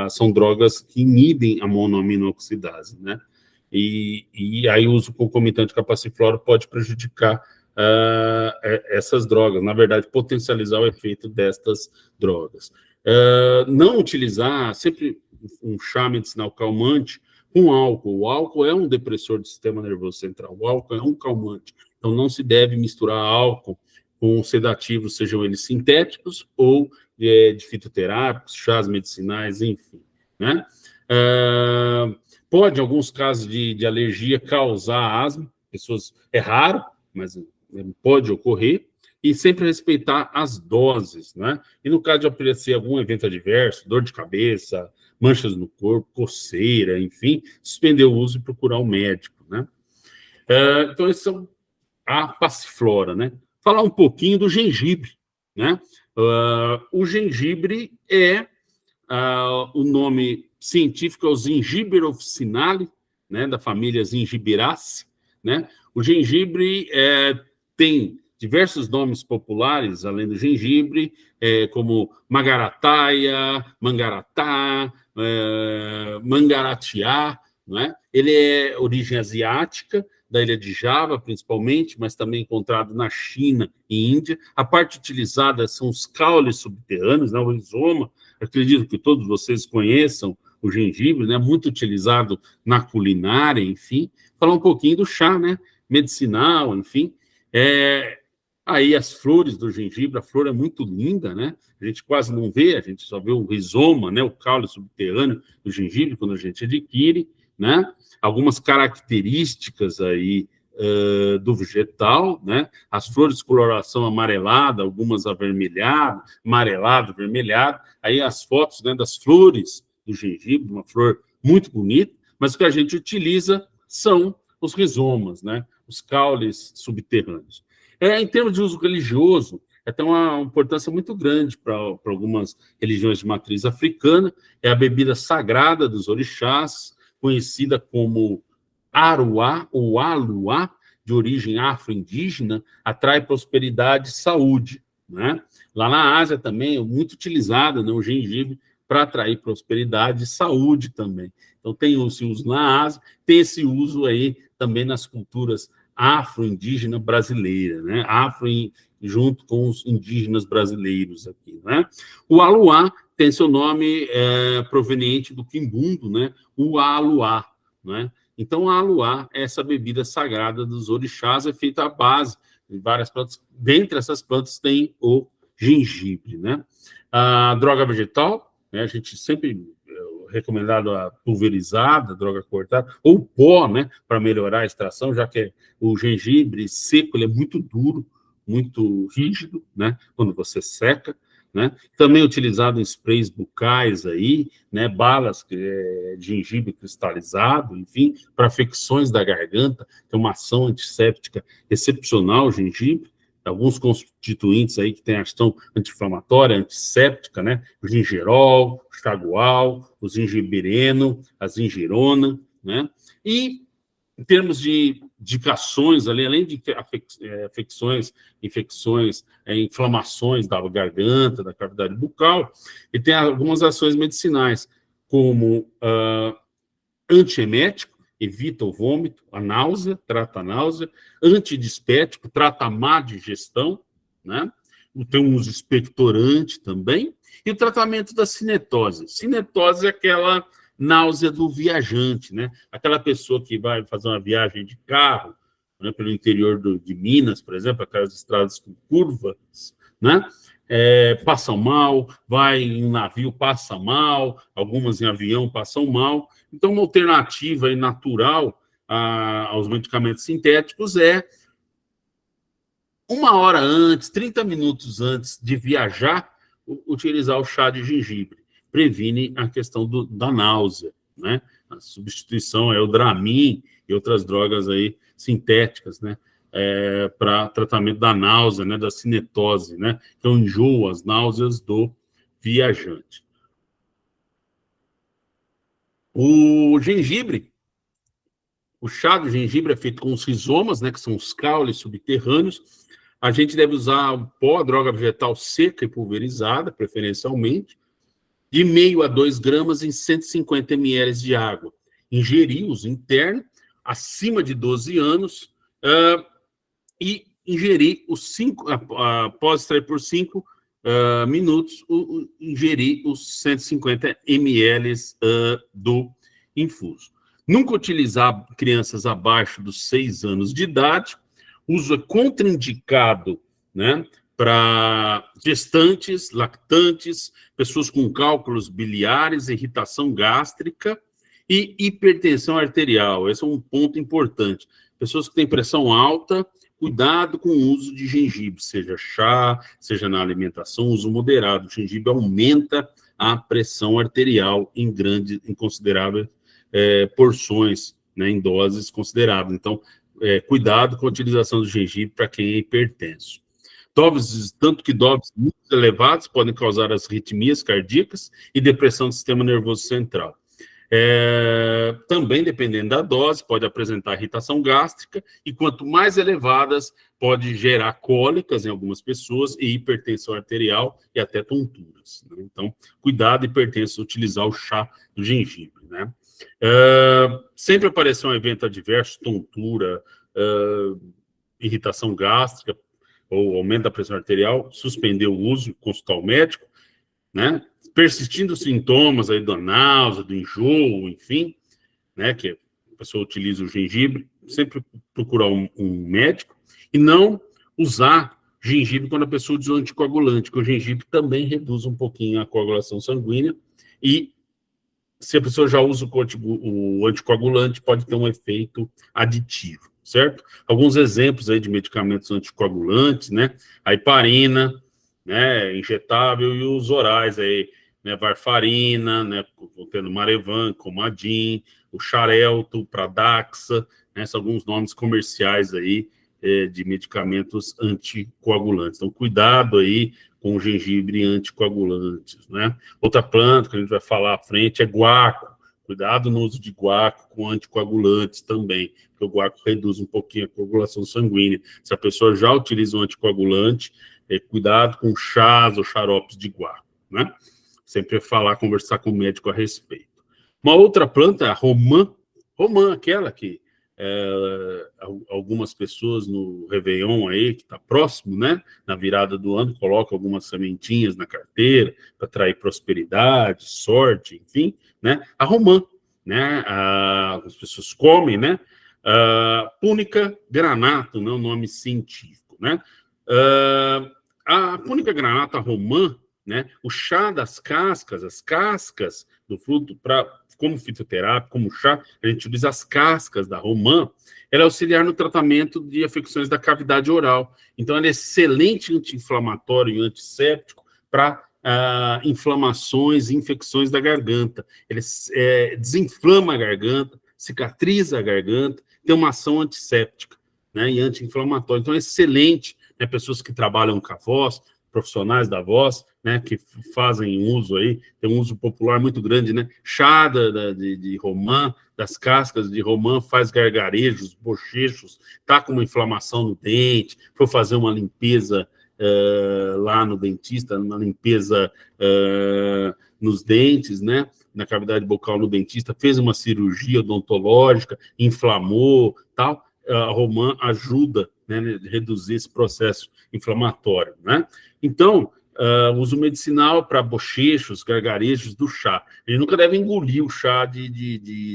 são drogas que inibem a monoaminooxidase, né? E aí o uso concomitante com a passiflora pode prejudicar essas drogas, na verdade, potencializar o efeito destas drogas. Não utilizar sempre um chá medicinal calmante com álcool. O álcool é um depressor do sistema nervoso central, o álcool é um calmante, então não se deve misturar álcool com sedativos, sejam eles sintéticos ou de fitoterápicos, chás medicinais, enfim, né? Pode, em alguns casos de alergia, causar asma, é raro, mas pode ocorrer, e sempre respeitar as doses, né? E no caso de aparecer algum evento adverso, dor de cabeça, manchas no corpo, coceira, enfim, suspender o uso e procurar um médico, né? Então, esses são a passiflora, né? Falar um pouquinho do gengibre, né? O gengibre o nome científico é o Zingiber officinale, né, da família Zingiberaceae, né? O gengibre tem diversos nomes populares, além do gengibre, como magarataia, mangaratá, mangaratiá, não é? Ele é origem asiática, da ilha de Java, principalmente, mas também encontrado na China e Índia. A parte utilizada são os caules subterrâneos, né, o rizoma. Acredito que todos vocês conheçam o gengibre, né, muito utilizado na culinária, enfim. Falar um pouquinho do chá, né, medicinal, enfim. Aí as flores do gengibre, a flor é muito linda, né? A gente quase não vê, a gente só vê o rizoma, né, o caule subterrâneo do gengibre quando a gente adquire, né? Algumas características aí do vegetal, né? As flores de coloração amarelada, algumas avermelhada, amarelado, avermelhado. Aí as fotos, né, das flores do gengibre, uma flor muito bonita, mas o que a gente utiliza são os rizomas, né? Os caules subterrâneos. Em termos de uso religioso, tem uma importância muito grande para algumas religiões de matriz africana. É a bebida sagrada dos orixás, conhecida como aruá ou aluá, de origem afro-indígena, atrai prosperidade e saúde, né? Lá na Ásia também é muito utilizado, né, o gengibre para atrair prosperidade e saúde também. Então tem esse uso na Ásia, tem esse uso aí também nas culturas afro-indígena brasileira, né? Junto com os indígenas brasileiros aqui, né? O aluá tem seu nome proveniente do quimbundo, né? O aluá, né? Então, o aluá é essa bebida sagrada dos orixás, é feita à base de várias plantas. Dentre essas plantas tem o gengibre, né? A droga vegetal, né? A gente sempre recomendado a pulverizada, a droga cortada, ou pó, né, para melhorar a extração, já que o gengibre seco ele é muito duro, muito rígido, né, quando você seca, né? Também utilizado em sprays bucais aí, né, balas de gengibre cristalizado, enfim, para afecções da garganta, tem uma ação antisséptica excepcional o gengibre. Alguns constituintes aí que têm ação anti-inflamatória, antisséptica, né? O gingerol, o chagual, o gingibereno, a gingerona, né? E em termos de indicações, além de infecções, inflamações da garganta, da cavidade bucal, ele tem algumas ações medicinais, como antiemético, evita o vômito, a náusea, trata a náusea, antidispético, trata a má digestão, né? Tem um uso expectorante também, e o tratamento da cinetose. Cinetose é aquela náusea do viajante, né? Aquela pessoa que vai fazer uma viagem de carro, né, pelo interior de Minas, por exemplo, aquelas estradas com curvas, né? Passam mal, vai em um navio, passa mal, algumas em avião passam mal. Então, uma alternativa aí natural aos medicamentos sintéticos é 1 hora antes, 30 minutos antes de viajar, utilizar o chá de gengibre. Previne a questão da náusea, né? A substituição é o Dramin e outras drogas aí sintéticas, né? Para tratamento da náusea, né? Da cinetose, né? Que é o enjoo, as náuseas do viajante. O gengibre, o chá do gengibre é feito com os rizomas, né, que são os caules subterrâneos. A gente deve usar o pó, droga vegetal seca e pulverizada, preferencialmente, de 0,5 a 2 gramas em 150 ml de água. Ingerir uso interno, acima de 12 anos, e ingerir após extrair por 5 minutos, ingerir os 150 ml do infuso. Nunca utilizar crianças abaixo dos 6 anos de idade. Uso é contraindicado, né, para gestantes, lactantes, pessoas com cálculos biliares, irritação gástrica e hipertensão arterial. Esse é um ponto importante. Pessoas que têm pressão alta, cuidado com o uso de gengibre, seja chá, seja na alimentação, uso moderado. O gengibre aumenta a pressão arterial em consideráveis porções, né, em doses consideráveis. Então, cuidado com a utilização do gengibre para quem é hipertenso. Tanto que doses muito elevadas podem causar as arritmias cardíacas e depressão do sistema nervoso central. Também, dependendo da dose, pode apresentar irritação gástrica, e quanto mais elevadas, pode gerar cólicas em algumas pessoas e hipertensão arterial e até tonturas, né? Então, cuidado, hipertenso, utilizar o chá do gengibre, né? Sempre aparecer um evento adverso, tontura, irritação gástrica ou aumento da pressão arterial, suspender o uso, consultar o médico, né? Persistindo sintomas aí da náusea, do enjoo, enfim, né? Que a pessoa utiliza o gengibre, sempre procurar um médico e não usar gengibre quando a pessoa usa o anticoagulante, porque o gengibre também reduz um pouquinho a coagulação sanguínea e se a pessoa já usa o anticoagulante, pode ter um efeito aditivo, certo? Alguns exemplos aí de medicamentos anticoagulantes, né? A heparina, né, injetável, e os orais aí, né, varfarina, né, contendo Marevan, Comadin, o Xarelto, Pradaxa, né, são alguns nomes comerciais aí de medicamentos anticoagulantes. Então, cuidado aí com o gengibre anticoagulantes, né? Outra planta que a gente vai falar à frente é guaco. Cuidado no uso de guaco com anticoagulantes também, porque o guaco reduz um pouquinho a coagulação sanguínea. Se a pessoa já utiliza um anticoagulante, cuidado com chás ou xaropes de guaco, né? Sempre conversar com o médico a respeito. Uma outra planta é a romã. Romã, aquela que algumas pessoas no Réveillon aí, que está próximo, né? Na virada do ano, colocam algumas sementinhas na carteira para atrair prosperidade, sorte, enfim, né? A romã, né? As pessoas comem, né? Púnica granatum, né? O nome científico, né? A Púnica granata romã, né? O chá das cascas, as cascas do fruto, como fitoterápico, como chá, a gente utiliza as cascas da romã, ela é auxiliar no tratamento de afecções da cavidade oral. Então, ela é excelente anti-inflamatório e antisséptico para inflamações e infecções da garganta. Ele desinflama a garganta, cicatriza a garganta, tem uma ação antisséptica, né, e anti-inflamatória. Então, é excelente, né, pessoas que trabalham com a voz, profissionais da voz, né, que fazem uso aí, tem um uso popular muito grande, né, chá de romã, das cascas de romã, faz gargarejos, bochechos, tá com uma inflamação no dente, foi fazer uma limpeza lá no dentista, uma limpeza nos dentes, né, na cavidade bucal no dentista, fez uma cirurgia odontológica, inflamou, tal, a romã ajuda, né, a reduzir esse processo inflamatório, né? Então, uso medicinal para bochechos, gargarejos do chá. Ele nunca deve engolir o chá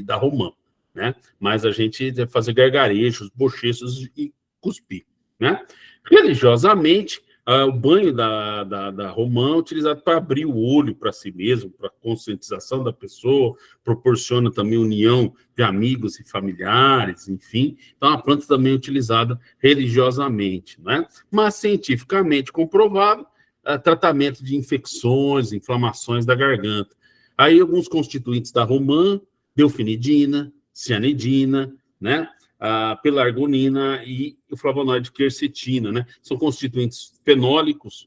da romã, né? Mas a gente deve fazer gargarejos, bochechos e cuspir, né? Religiosamente, o banho da romã é utilizado para abrir o olho para si mesmo, para conscientização da pessoa, proporciona também união de amigos e familiares, enfim. Então, a planta também é utilizada religiosamente, né? Mas cientificamente comprovado, tratamento de infecções, inflamações da garganta. Aí, alguns constituintes da romã, delfinidina, cianidina, né? A pelargonina e o flavonoide quercetina, né? São constituintes fenólicos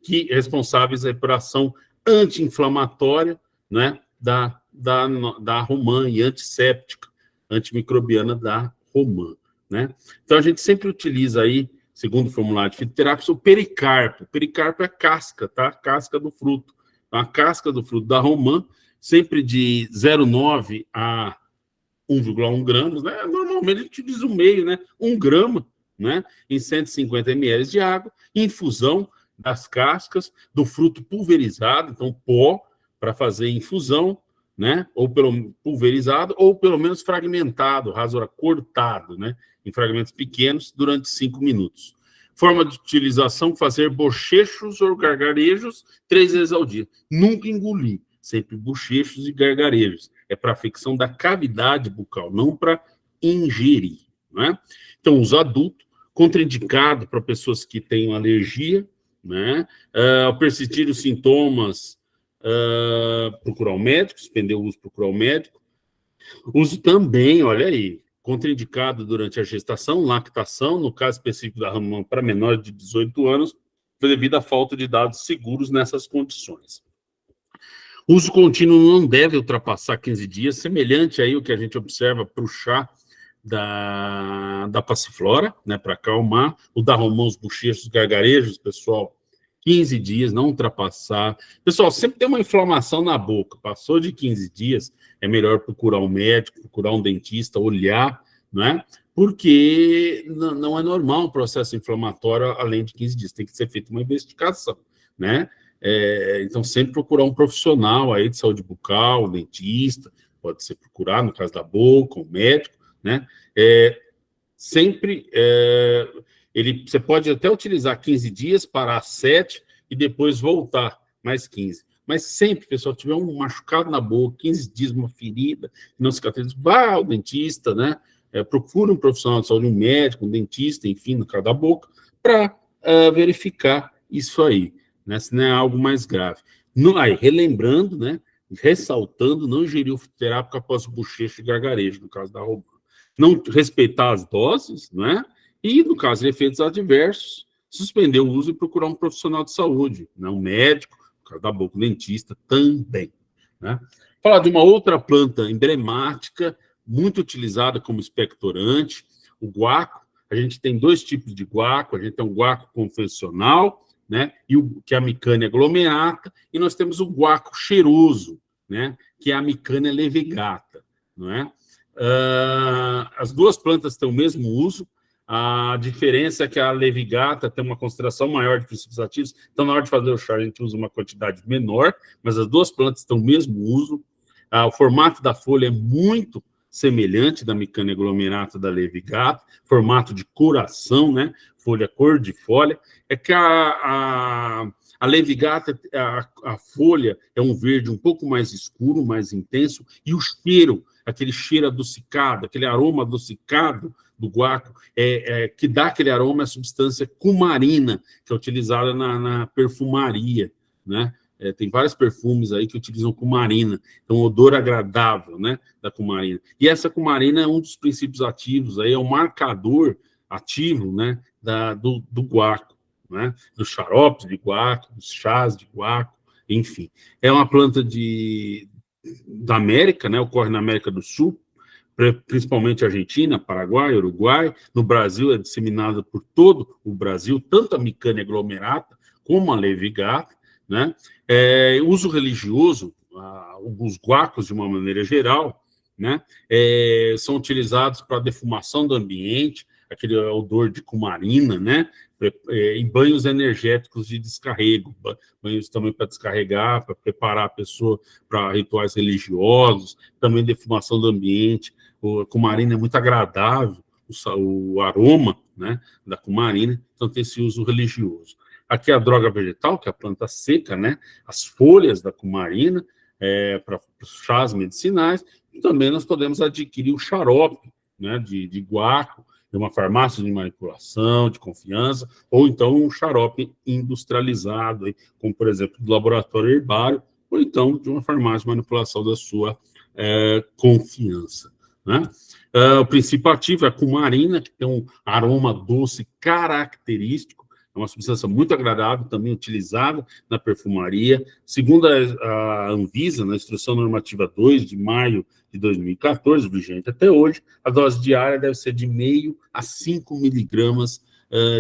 que responsáveis por ação anti-inflamatória, né? Da romã e antisséptica, antimicrobiana da romã, né? Então, a gente sempre utiliza aí, segundo o formulário de fitoterápicos, o pericarpo. O pericarpo é a casca, tá? A casca do fruto. A casca do fruto da romã, sempre de 0,9 a 1,1 gramas, né? Normalmente a gente diz o meio, né? 1 grama, né? Em 150 ml de água, infusão das cascas, do fruto pulverizado, então pó, para fazer infusão, né? Ou pulverizado, ou pelo menos fragmentado, rasura cortado, né? Em fragmentos pequenos, durante 5 minutos. Forma de utilização, fazer bochechos ou gargarejos 3 vezes ao dia. Nunca engolir, sempre bochechos e gargarejos. É para afecção da cavidade bucal, não para ingerir, né? Então, uso adulto, contraindicado para pessoas que têm alergia, né? Ao persistir os sintomas, procurar um médico, suspender o uso, procurar um médico. Uso também, olha aí, contraindicado durante a gestação, lactação, no caso específico da romã para menores de 18 anos, devido à falta de dados seguros nessas condições. O uso contínuo não deve ultrapassar 15 dias, semelhante aí o que a gente observa para o chá da passiflora, né, para acalmar, o da romã, os bochechos, os gargarejos, pessoal, 15 dias, não ultrapassar. Pessoal, sempre tem uma inflamação na boca, passou de 15 dias, é melhor procurar um médico, procurar um dentista, olhar, né, porque não é normal um processo inflamatório além de 15 dias, tem que ser feita uma investigação, né? Então, sempre procurar um profissional aí de saúde bucal, um dentista, pode ser procurar, no caso da boca, um médico, né? Sempre, você pode até utilizar 15 dias, parar 7 e depois voltar mais 15. Mas sempre, pessoal, tiver um machucado na boca, 15 dias, uma ferida, não cicatriza, vá ao dentista, né? Procure um profissional de saúde, um médico, um dentista, enfim, no caso da boca, para verificar isso aí, né? Se não é algo mais grave. Aí, relembrando, né? Ressaltando, não ingerir o fitoterápico após o bochecho e gargarejo, no caso da romã. Não respeitar as doses, né? E, no caso de efeitos adversos, suspender o uso e procurar um profissional de saúde, né? Um médico, no caso da boca, um dentista também, né? Falar de uma outra planta emblemática, muito utilizada como expectorante, o guaco. A gente tem dois tipos de guaco, a gente tem um guaco convencional, né, que é a Micânia aglomerata, e nós temos o guaco cheiroso, né, que é a Micânia levigata, não é? As duas plantas têm o mesmo uso, a diferença é que a levigata tem uma concentração maior de princípios ativos, então na hora de fazer o chá a gente usa uma quantidade menor, mas as duas plantas têm o mesmo uso, o formato da folha é muito semelhante da Micânia aglomerata da levigata, formato de coração, né? Folha cor de folha. É que a levigata, a folha é um verde um pouco mais escuro, mais intenso, e o cheiro, aquele cheiro adocicado, aquele aroma adocicado do guaco, que dá aquele aroma é a substância cumarina, que é utilizada na perfumaria, né? Tem vários perfumes aí que utilizam cumarina, então odor agradável, né, da cumarina. E essa cumarina é um dos princípios ativos, aí é um marcador ativo, né, do guaco, né, dos xaropes de guaco, dos chás de guaco, enfim. É uma planta da América, né, ocorre na América do Sul, principalmente Argentina, Paraguai, Uruguai. No Brasil é disseminada por todo o Brasil, tanto a Micânia aglomerata como a levigata, né? Uso religioso, os guacos, de uma maneira geral, né? São utilizados para defumação do ambiente, aquele odor de cumarina, né? E banhos energéticos de descarrego, banhos também para descarregar, para preparar a pessoa para rituais religiosos, também defumação do ambiente. A cumarina é muito agradável, o aroma, né, da cumarina, então tem esse uso religioso. Aqui a droga vegetal, que é a planta seca, né? As folhas da cumarina, para chás medicinais. E também nós podemos adquirir o xarope, né, de guaco, de uma farmácia de manipulação, de confiança, ou então um xarope industrializado, como, por exemplo, do laboratório herbário, ou então de uma farmácia de manipulação da sua confiança, né? O princípio ativo é a cumarina, que tem um aroma doce característico, é uma substância muito agradável, também utilizada na perfumaria. Segundo a Anvisa, na Instrução Normativa 2, de maio de 2014, vigente até hoje, a dose diária deve ser de 0,5 a 5 miligramas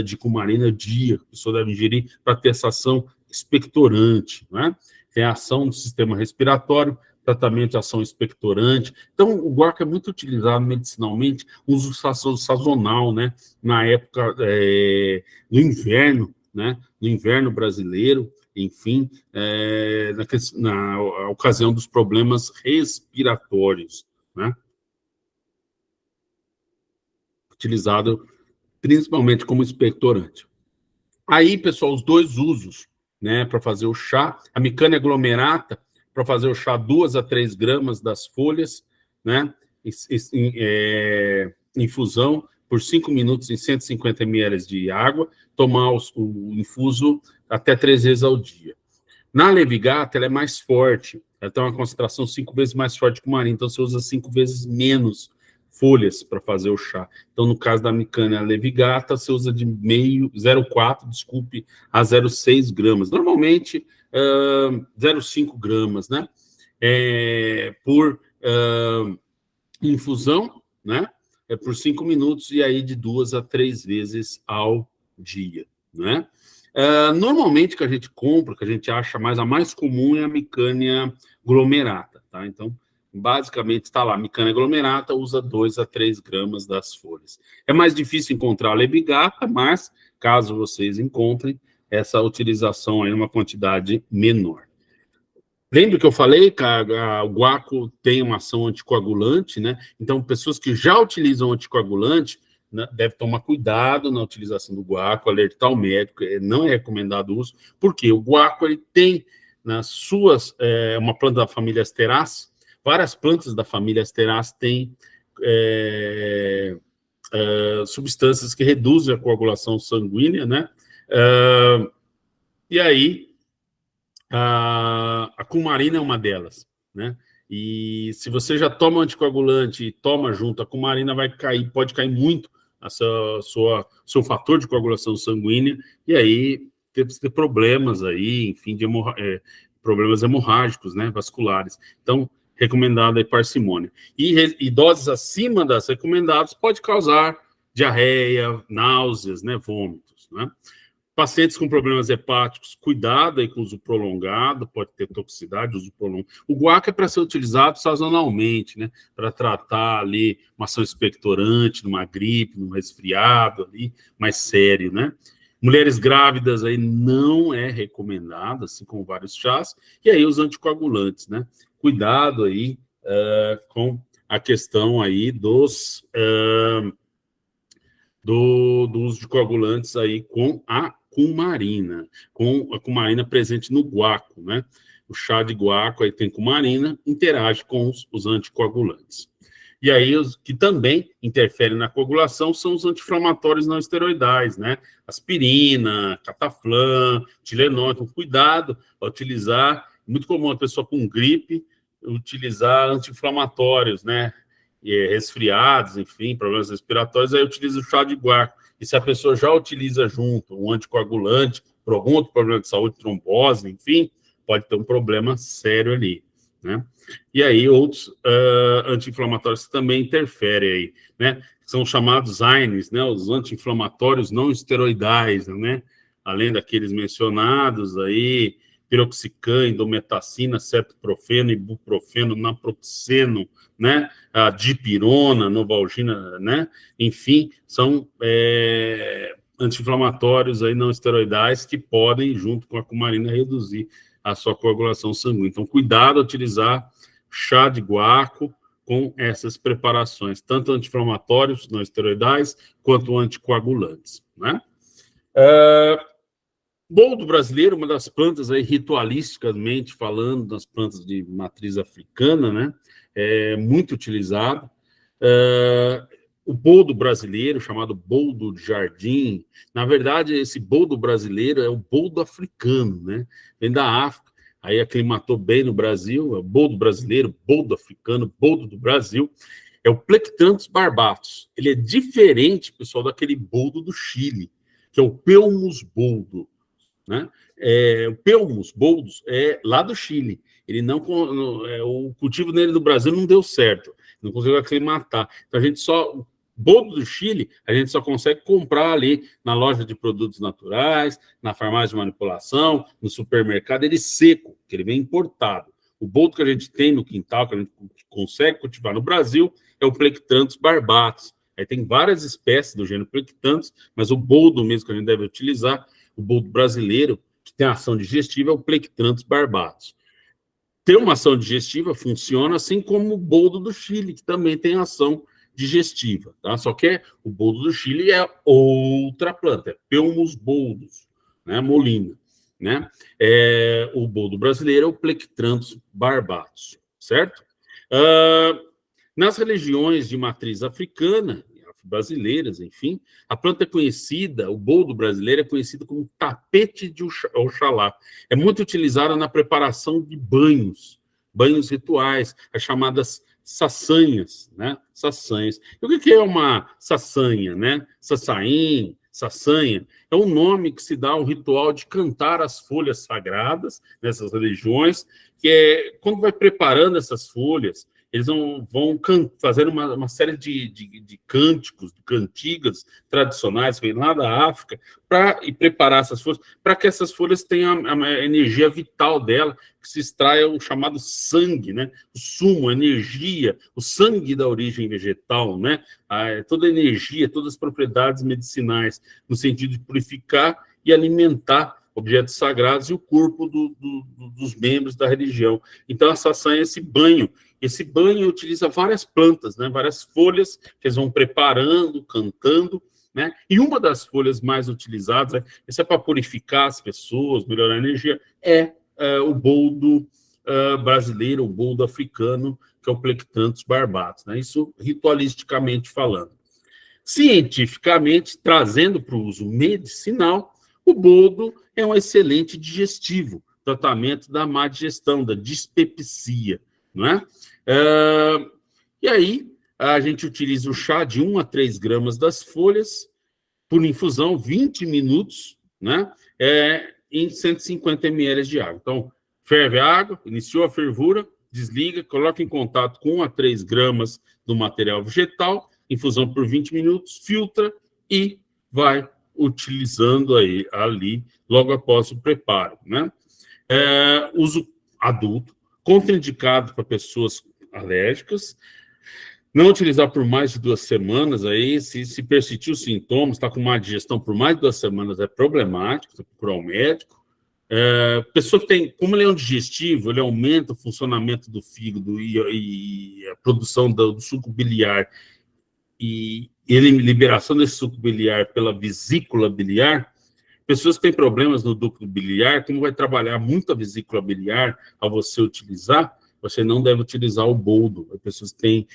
de cumarina dia. A pessoa deve ingerir para ter essa ação expectorante, né? Tem a ação do sistema respiratório, tratamento de ação expectorante. Então, o guaco é muito utilizado medicinalmente, uso sazonal, né? Na época do inverno, né? No inverno brasileiro, enfim, na ocasião dos problemas respiratórios, né? Utilizado principalmente como expectorante. Aí, pessoal, os dois usos, né, para fazer o chá, a Micânia aglomerata, para fazer o chá 2 a 3 gramas das folhas, né, infusão por 5 minutos em 150 ml de água, tomar o infuso até 3 vezes ao dia. Na levigata, ela é mais forte, ela tem uma concentração 5 vezes mais forte que o marinho, então você usa 5 vezes menos folhas para fazer o chá. Então, no caso da Micânia levigata, você usa de 0,4, desculpe, a 0,6 gramas. Normalmente, 0,5 gramas, né? Por infusão, né? Por 5 minutos, e aí de 2 a 3 vezes ao dia, né? Normalmente, que a gente compra, que a gente acha a mais comum é a micânia glomerata, tá? Então, basicamente, está lá, micânia glomerata usa 2 a 3 gramas das folhas. É mais difícil encontrar a lebigata, mas, caso vocês encontrem, essa utilização aí é uma quantidade menor. Lembra que eu falei que o guaco tem uma ação anticoagulante, né? Então, pessoas que já utilizam anticoagulante, né, devem tomar cuidado na utilização do guaco, alertar o médico, não é recomendado o uso, porque o guaco ele tem nas suas, uma planta da família Asteraceae, várias plantas da família Asteraceae têm substâncias que reduzem a coagulação sanguínea, né? E aí, a cumarina é uma delas, né? E se você já toma anticoagulante e toma junto, a cumarina pode cair muito seu fator de coagulação sanguínea, e aí ter problemas aí, enfim, problemas hemorrágicos, né, vasculares. Então, recomendada a parcimônia. E doses acima das recomendadas pode causar diarreia, náuseas, né, vômitos, né? Pacientes com problemas hepáticos, cuidado aí com o uso prolongado, pode ter toxicidade, uso prolongado. O guaco é para ser utilizado sazonalmente, né? Para tratar ali uma ação expectorante, numa gripe, num resfriado ali, mais sério, né? Mulheres grávidas aí não é recomendado, assim como vários chás, e aí os anticoagulantes, né? Cuidado aí com a questão aí do uso de coagulantes aí com a cumarina presente no guaco, né? O chá de guaco aí tem cumarina, interage com os anticoagulantes. E aí, os que também interferem na coagulação são os anti-inflamatórios não esteroidais, né? Aspirina, cataflã, Tilenol. Então, cuidado ao utilizar. Muito comum a pessoa com gripe utilizar anti-inflamatórios, né? Resfriados, enfim, problemas respiratórios, aí utiliza o chá de guaco. E se a pessoa já utiliza junto um anticoagulante, por algum outro problema de saúde, trombose, enfim, pode ter um problema sério ali, né? E aí outros anti-inflamatórios também interferem aí, né? São chamados AINES, né? Os anti-inflamatórios não esteroidais, né? Além daqueles mencionados aí, piroxicam, indometacina, cetoprofeno, ibuprofeno, naproxeno, né? A dipirona, novalgina, né? Enfim, são anti-inflamatórios aí não esteroidais que podem, junto com a cumarina, reduzir a sua coagulação sanguínea. Então, cuidado a utilizar chá de guaco com essas preparações, tanto anti-inflamatórios não esteroidais, quanto anticoagulantes, né? Boldo brasileiro, uma das plantas aí, ritualisticamente falando, das plantas de matriz africana, né? É muito utilizado. O boldo brasileiro, chamado boldo de jardim, na verdade, esse boldo brasileiro é o boldo africano, né? Vem da África, aí aclimatou bem no Brasil, é o boldo brasileiro, boldo africano, boldo do Brasil, é o Plectranthus barbatus. Ele é diferente, pessoal, daquele boldo do Chile, que é o Pelmus boldo, né? O Pelmus boldos é lá do Chile. Ele o cultivo dele no Brasil não deu certo, não conseguiu aclimatar. Então o boldo do Chile a gente só consegue comprar ali na loja de produtos naturais, na farmácia de manipulação, no supermercado, ele seco, que ele vem importado. O boldo que a gente tem no quintal, que a gente consegue cultivar no Brasil, é o Plectranthus barbatus. Aí tem várias espécies do gênero Plectranthus, mas o boldo mesmo que a gente deve utilizar, o boldo brasileiro, que tem ação digestiva, é o Plectranthus barbatus. Ter uma ação digestiva funciona assim como o boldo do Chile, que também tem ação digestiva, tá? Só que o boldo do Chile é outra planta, é Pelmus boldus, né? Molina, né? O boldo brasileiro é o Plectranthus barbatus, certo? Nas religiões de matriz africana, brasileiras, enfim, a planta é conhecida, o boldo brasileiro é conhecido como tapete de Oxalá. É muito utilizada na preparação de banhos rituais, as chamadas saçanhas, né? Saçanhas. E o que é uma saçanha, né? Saçaim, saçanha, é um nome que se dá ao ritual de cantar as folhas sagradas nessas religiões, que é quando vai preparando essas folhas, eles vão fazer uma série de cânticos, de cantigas tradicionais, que vem lá da África, e preparar essas folhas, para que essas folhas tenham a energia vital dela, que se extraia o chamado sangue, né? O sumo, a energia, o sangue da origem vegetal, né? Toda a energia, todas as propriedades medicinais, no sentido de purificar e alimentar objetos sagrados e o corpo dos membros da religião. Então, a saçanha é esse banho. Esse banho utiliza várias plantas, né? Várias folhas que eles vão preparando, cantando, né? E uma das folhas mais utilizadas, isso é para purificar as pessoas, melhorar a energia, o boldo brasileiro, o boldo africano, que é o Plectanthus barbatus, né? Isso ritualisticamente falando. Cientificamente, trazendo para o uso medicinal, o boldo é um excelente digestivo, tratamento da má digestão, da dispepsia, não é? E aí, a gente utiliza o chá de 1 a 3 gramas das folhas, por infusão, 20 minutos, né? Em 150 ml de água. Então, ferve a água, iniciou a fervura, desliga, coloca em contato com 1 a 3 gramas do material vegetal, infusão por 20 minutos, filtra e vai utilizando ali logo após o preparo, né? Uso adulto, contraindicado para pessoas alérgicas, não utilizar por mais de 2 semanas, se persistir os sintomas, está com má digestão por mais de 2 semanas, é problemático, tem que procurar um médico. Pessoa que tem, como ele é um digestivo, ele aumenta o funcionamento do fígado e a produção do suco biliar e liberação desse suco biliar pela vesícula biliar. Pessoas que têm problemas no ducto biliar, como vai trabalhar muito a vesícula biliar ao você utilizar, você não deve utilizar o boldo. As pessoas que têm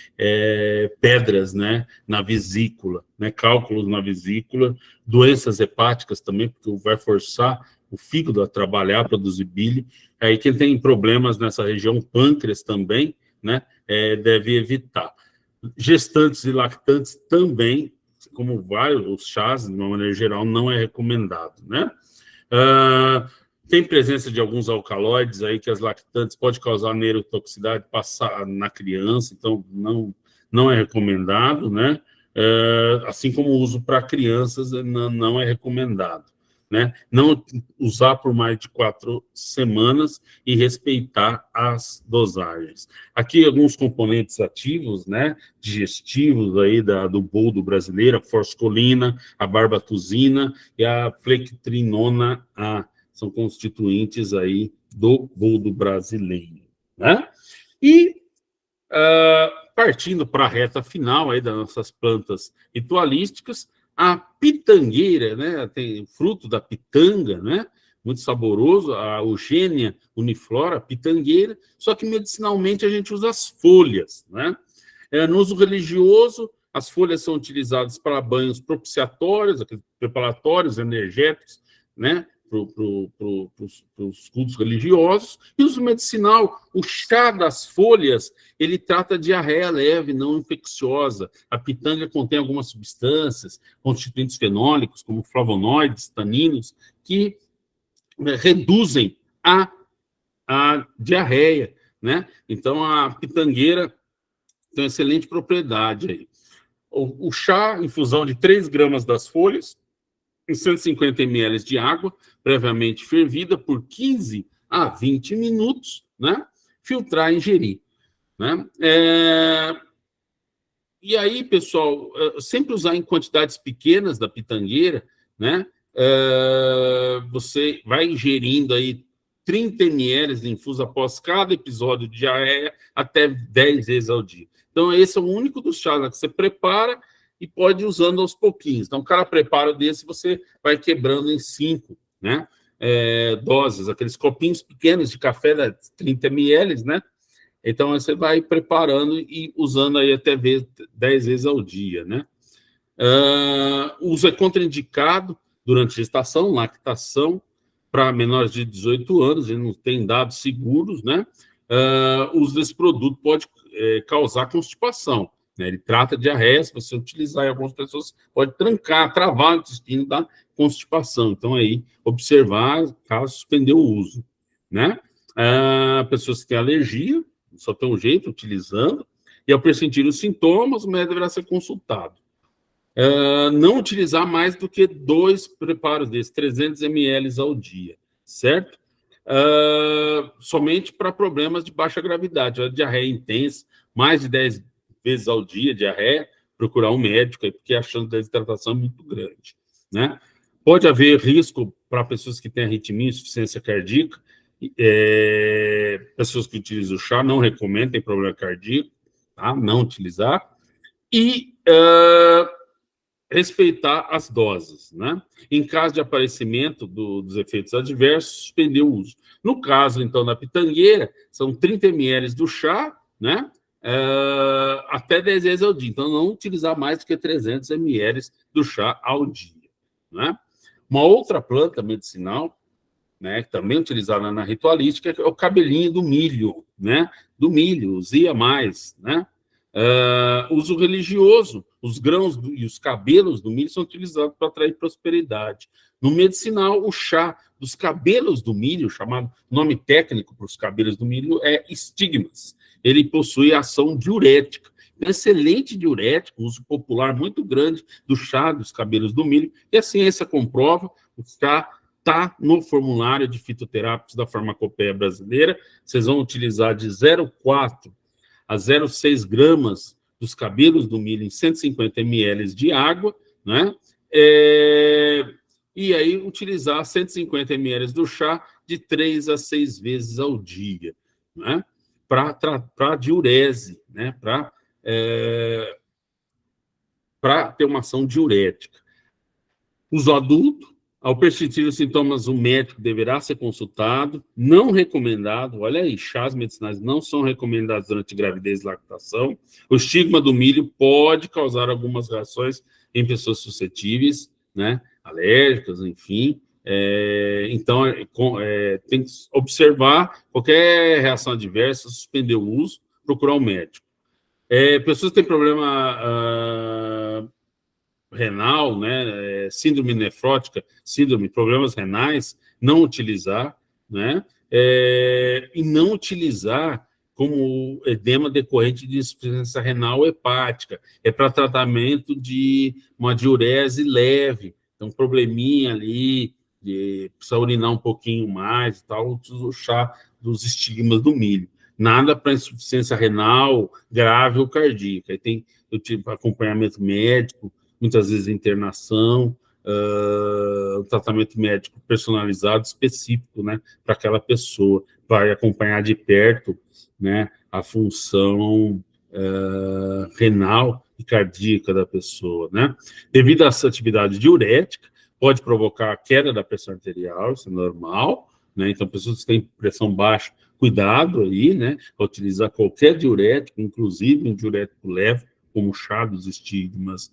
pedras, né, na vesícula, né, cálculos na vesícula, doenças hepáticas também, porque vai forçar o fígado a trabalhar, a produzir bile. Aí quem tem problemas nessa região, pâncreas também, né, deve evitar. Gestantes e lactantes também, como vários chás, de uma maneira geral, não é recomendado, né? Tem presença de alguns alcaloides aí que as lactantes pode causar neurotoxicidade passar na criança, então não é recomendado, né? Assim como o uso para crianças não é recomendado, né? Não usar por mais de 4 semanas e respeitar as dosagens. Aqui alguns componentes ativos, né, digestivos aí do boldo brasileiro, a forscolina, a barbituzina e a flectrinona A, são constituintes aí do boldo brasileiro, né? E partindo para a reta final aí das nossas plantas ritualísticas, a pitangueira, né? Tem fruto da pitanga, né? Muito saboroso, a Eugênia uniflora, pitangueira, só que medicinalmente a gente usa as folhas, né? No uso religioso, as folhas são utilizadas para banhos propiciatórios, preparatórios, energéticos, né? Para os cultos religiosos, e uso medicinal, o chá das folhas, ele trata diarreia leve, não infecciosa. A pitanga contém algumas substâncias, constituintes fenólicos, como flavonoides, taninos, que reduzem a diarreia, né? Então, a pitangueira tem uma excelente propriedade aí. O chá, infusão de 3 gramas das folhas, em 150 ml de água, previamente fervida, por 15 a 20 minutos, né? Filtrar e ingerir, né? E aí, pessoal, sempre usar em quantidades pequenas da pitangueira, né? Você vai ingerindo aí 30 ml de infuso após cada episódio de diarreia, até 10 vezes ao dia. Então, esse é o único dos chás que você prepara e pode ir usando aos pouquinhos. Então, cada preparo desse, você vai quebrando em 5, né? Doses, aqueles copinhos pequenos de café, de 30 ml, né? Então, você vai preparando e usando aí até 10 vezes ao dia, né? O uso é contraindicado durante gestação, lactação, para menores de 18 anos, ele não tem dados seguros, né? O uso desse produto pode causar constipação, né? Ele trata diarreia, se você utilizar em algumas pessoas, pode travar o intestino da constipação. Então, aí, observar caso suspender o uso, né? Pessoas que têm alergia, só tem um jeito, utilizando, e ao pressentir os sintomas, o médico deverá ser consultado. Não utilizar mais do que 2 preparos desses, 300 ml ao dia, certo? Somente para problemas de baixa gravidade, a diarreia intensa, mais de 10 vezes ao dia, diarreia, procurar um médico, porque a chance de desidratação é muito grande, né? Pode haver risco para pessoas que têm arritmia, insuficiência cardíaca, pessoas que utilizam o chá, não recomendo, tem problema cardíaco, tá? Não utilizar. E respeitar as doses, né? Em caso de aparecimento dos efeitos adversos, suspender o uso. No caso, então, da pitangueira, são 30 ml do chá, né? Até 10 vezes ao dia. Então, não utilizar mais do que 300 ml do chá ao dia, né? Uma outra planta medicinal, né, também utilizada na ritualística, é o cabelinho do milho, né? Do milho, os ia mais, né? Uso religioso, os grãos e os cabelos do milho são utilizados para atrair prosperidade. No medicinal, o chá dos cabelos do milho, chamado nome técnico para os cabelos do milho, é estigmas. Ele possui ação diurética. Excelente diurético, uso popular muito grande do chá dos cabelos do milho, e a ciência comprova, o chá está no formulário de fitoterápicos da farmacopeia brasileira, vocês vão utilizar de 0,4 a 0,6 gramas dos cabelos do milho em 150 ml de água, né? E aí utilizar 150 ml do chá de 3 a 6 vezes ao dia, né? Para diurese, né? Para ter uma ação diurética. Uso adulto, ao persistir os sintomas, o médico deverá ser consultado, não recomendado, olha aí, chás medicinais não são recomendados durante gravidez e lactação. O estigma do milho pode causar algumas reações em pessoas suscetíveis, né, alérgicas, enfim. Então, tem que observar qualquer reação adversa, suspender o uso, procurar um médico. Pessoas que têm problema renal, né, síndrome nefrótica, problemas renais, não utilizar, né, e não utilizar como edema decorrente de insuficiência renal hepática, para tratamento de uma diurese leve, então um probleminha ali, precisa urinar um pouquinho mais e tal, o chá dos estigmas do milho. Nada para insuficiência renal grave ou cardíaca. Aí tem acompanhamento médico, muitas vezes internação, tratamento médico personalizado, específico, né, para aquela pessoa, para acompanhar de perto, né, a função renal e cardíaca da pessoa, né. Devido a essa atividade diurética, pode provocar a queda da pressão arterial, isso é normal, né, então pessoas que têm pressão baixa, cuidado aí, né, a utilizar qualquer diurético, inclusive um diurético leve, como chá dos estigmas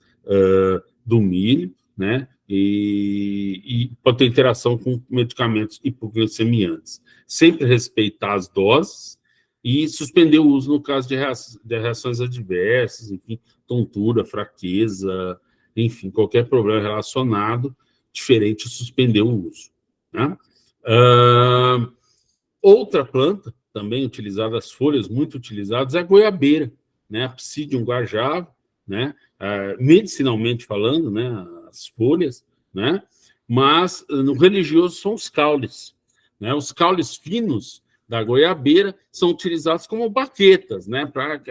do milho, né? E pode ter interação com medicamentos hipoglicemiantes. Sempre respeitar as doses e suspender o uso no caso de reações adversas, enfim, tontura, fraqueza, enfim, qualquer problema relacionado, diferente, suspender o uso, né? Outra planta, também utilizada, as folhas muito utilizadas, é a goiabeira, né? A Psidium guajava, né? Medicinalmente falando, né? As folhas, né? Mas no religioso são os caules, né? Os caules finos da goiabeira são utilizados como baquetas, né? Para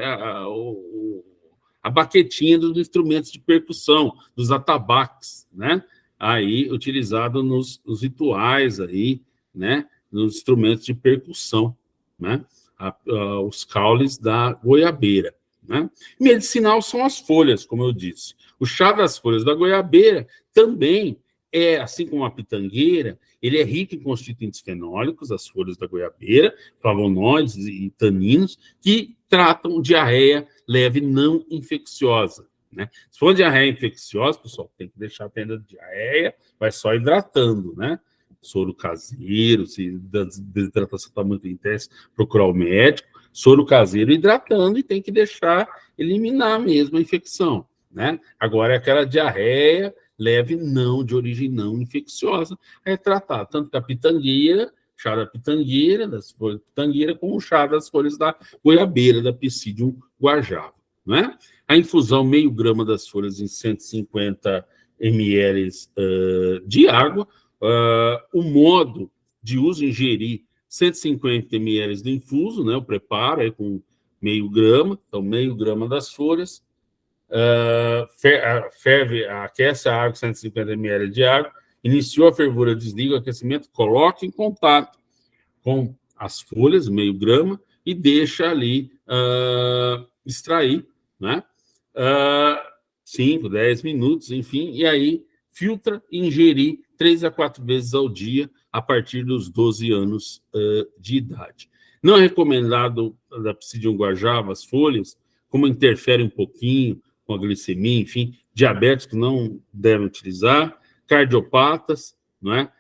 a baquetinha dos instrumentos de percussão, dos atabaques, né? Aí utilizado nos rituais aí, né? Nos instrumentos de percussão, né? Os caules da goiabeira, né? Medicinal são as folhas, como eu disse. O chá das folhas da goiabeira também assim como a pitangueira, ele é rico em constituintes fenólicos, as folhas da goiabeira, flavonoides e taninos, que tratam diarreia leve não infecciosa, né? Se for diarreia infecciosa, pessoal, tem que deixar a tenda de diarreia, vai só hidratando, né? Soro caseiro, se a desidratação está muito intensa, procurar o médico. Soro caseiro hidratando e tem que deixar eliminar mesmo a infecção, né? Agora é aquela diarreia leve não, de origem não infecciosa, é tratar tanto com a pitangueira, chá da pitangueira, das folhas da pitangueira, como o chá das folhas da goiabeira, da Psidium guajava, né? A infusão, meio grama das folhas em 150 ml de água. O modo de uso, ingerir 150 ml do infuso, né? O preparo aí com meio grama, então meio grama das folhas, ferve, aquece a água, 150 ml de água, iniciou a fervura, desliga o aquecimento, coloca em contato com as folhas, meio grama, e deixa ali extrair, né? 5, 10 minutos, enfim, e aí filtra e ingerir 3 a 4 vezes ao dia, a partir dos 12 anos de idade. Não é recomendado da Psidium guajava, as folhas, como interfere um pouquinho com a glicemia, enfim, diabéticos não devem utilizar, cardiopatas, não é?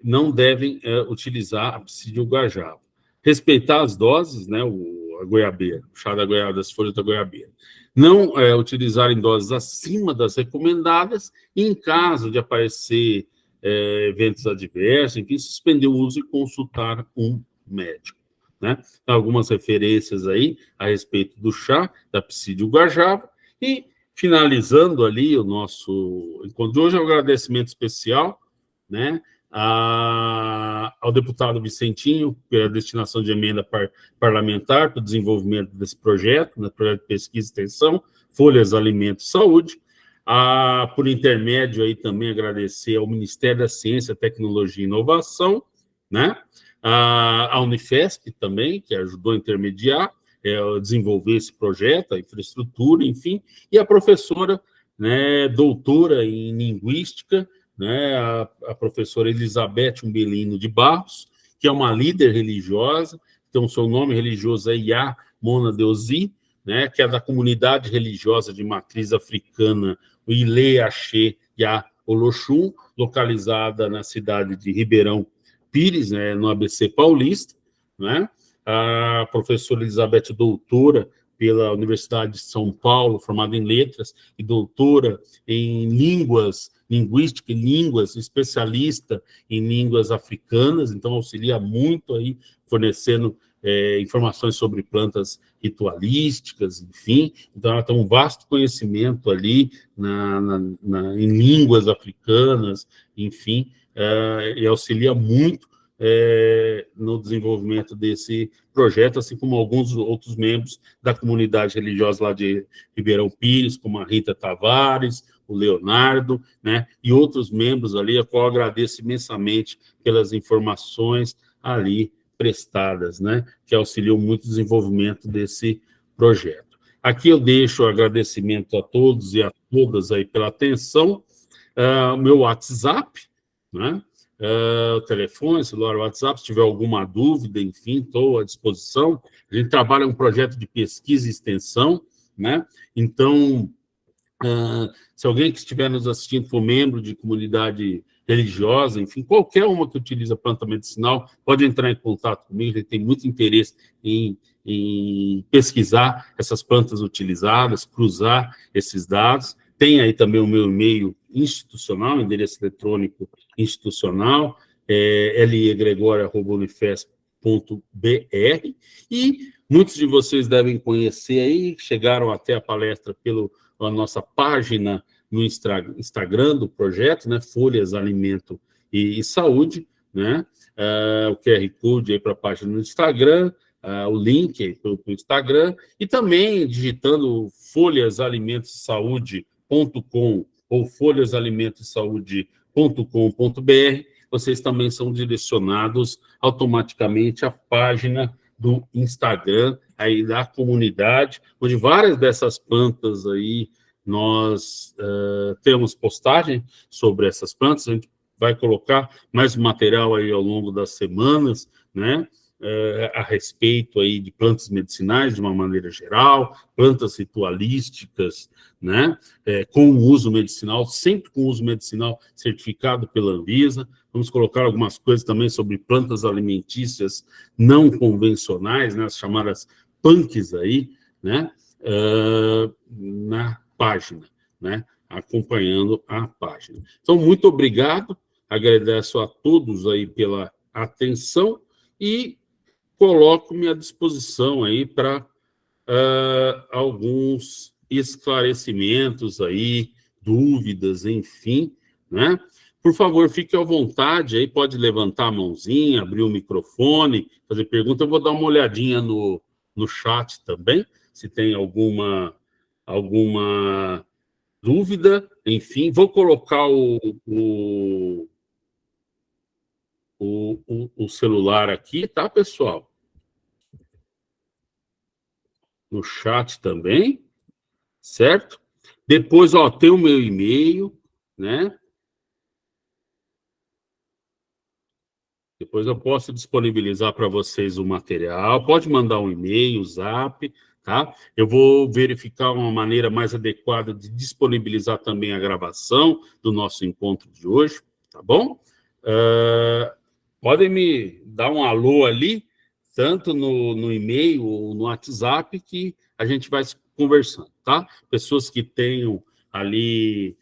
Não devem utilizar a Psidium guajava. Respeitar as doses, né? A goiabeira, o chá da goiaba, das folhas da goiabeira. Não utilizar em doses acima das recomendadas, e em caso de aparecer eventos adversos, enfim, suspender o uso e consultar um médico, né? Algumas referências aí a respeito do chá da Psidium guajava. E finalizando ali o nosso encontro de hoje, um agradecimento especial, né, ao deputado Vicentinho pela destinação de emenda parlamentar para o desenvolvimento desse projeto, né, projeto de pesquisa e extensão, Folhas, Alimentos e Saúde. Por intermédio aí também agradecer ao Ministério da Ciência, Tecnologia e Inovação, né, a Unifesp também, que ajudou a intermediar, desenvolver esse projeto, a infraestrutura, enfim, e a professora, né, doutora em Linguística, né, a professora Elizabeth Umbelino de Barros, que é uma líder religiosa, então seu nome religioso é Iá Mona Deusi, né, que é da comunidade religiosa de matriz africana, o Ile Axé Iá Oloxum, localizada na cidade de Ribeirão Pires, né, no ABC Paulista, né? A professora Elizabeth, doutora pela Universidade de São Paulo, formada em letras, e doutora em linguística e línguas, especialista em línguas africanas, então auxilia muito aí, fornecendo informações sobre plantas ritualísticas, enfim, então ela tem um vasto conhecimento ali em línguas africanas, enfim, e auxilia muito no desenvolvimento desse projeto, assim como alguns outros membros da comunidade religiosa lá de Ribeirão Pires, como a Rita Tavares, o Leonardo, né, e outros membros ali, a qual eu agradeço imensamente pelas informações ali prestadas, né, que auxiliam muito o desenvolvimento desse projeto. Aqui eu deixo o agradecimento a todos e a todas aí pela atenção, o meu WhatsApp, né, o telefone, celular, WhatsApp, se tiver alguma dúvida, enfim, estou à disposição. A gente trabalha um projeto de pesquisa e extensão, né? Então, se alguém que estiver nos assistindo for membro de comunidade religiosa, enfim, qualquer uma que utiliza planta medicinal, pode entrar em contato comigo, a gente tem muito interesse em pesquisar essas plantas utilizadas, cruzar esses dados. Tem aí também o meu e-mail institucional, endereço eletrônico institucional, liegregório@unifesp.br, e muitos de vocês devem conhecer aí, chegaram até a palestra pela nossa página no Instagram do projeto, né, Folhas, Alimento e Saúde, né, o QR Code aí para a página no Instagram, o link para o Instagram, e também digitando folhasalimentosaude.com ou folhasalimentosaude.com.br, vocês também são direcionados automaticamente à página do Instagram, aí da comunidade, onde várias dessas plantas aí nós temos postagem sobre essas plantas, a gente vai colocar mais material aí ao longo das semanas, né? a respeito aí de plantas medicinais de uma maneira geral, plantas ritualísticas, né, com uso medicinal, sempre com uso medicinal certificado pela Anvisa. Vamos colocar algumas coisas também sobre plantas alimentícias não convencionais, né, as chamadas PANCs aí, né, na página, né, acompanhando a página. Então, muito obrigado, agradeço a todos aí pela atenção e coloco-me à disposição aí para alguns esclarecimentos aí, dúvidas, enfim, né? Por favor, fique à vontade aí, pode levantar a mãozinha, abrir o microfone, fazer pergunta. Eu vou dar uma olhadinha no chat também, se tem alguma dúvida, enfim. Vou colocar o celular aqui, tá, pessoal? No chat também, certo? Depois, ó, tem o meu e-mail, né? Depois eu posso disponibilizar para vocês o material. Pode mandar um e-mail, zap, tá? Eu vou verificar uma maneira mais adequada de disponibilizar também a gravação do nosso encontro de hoje, tá bom? Podem me dar um alô ali, tanto no e-mail ou no WhatsApp, que a gente vai conversando, tá? Pessoas que tenham ali,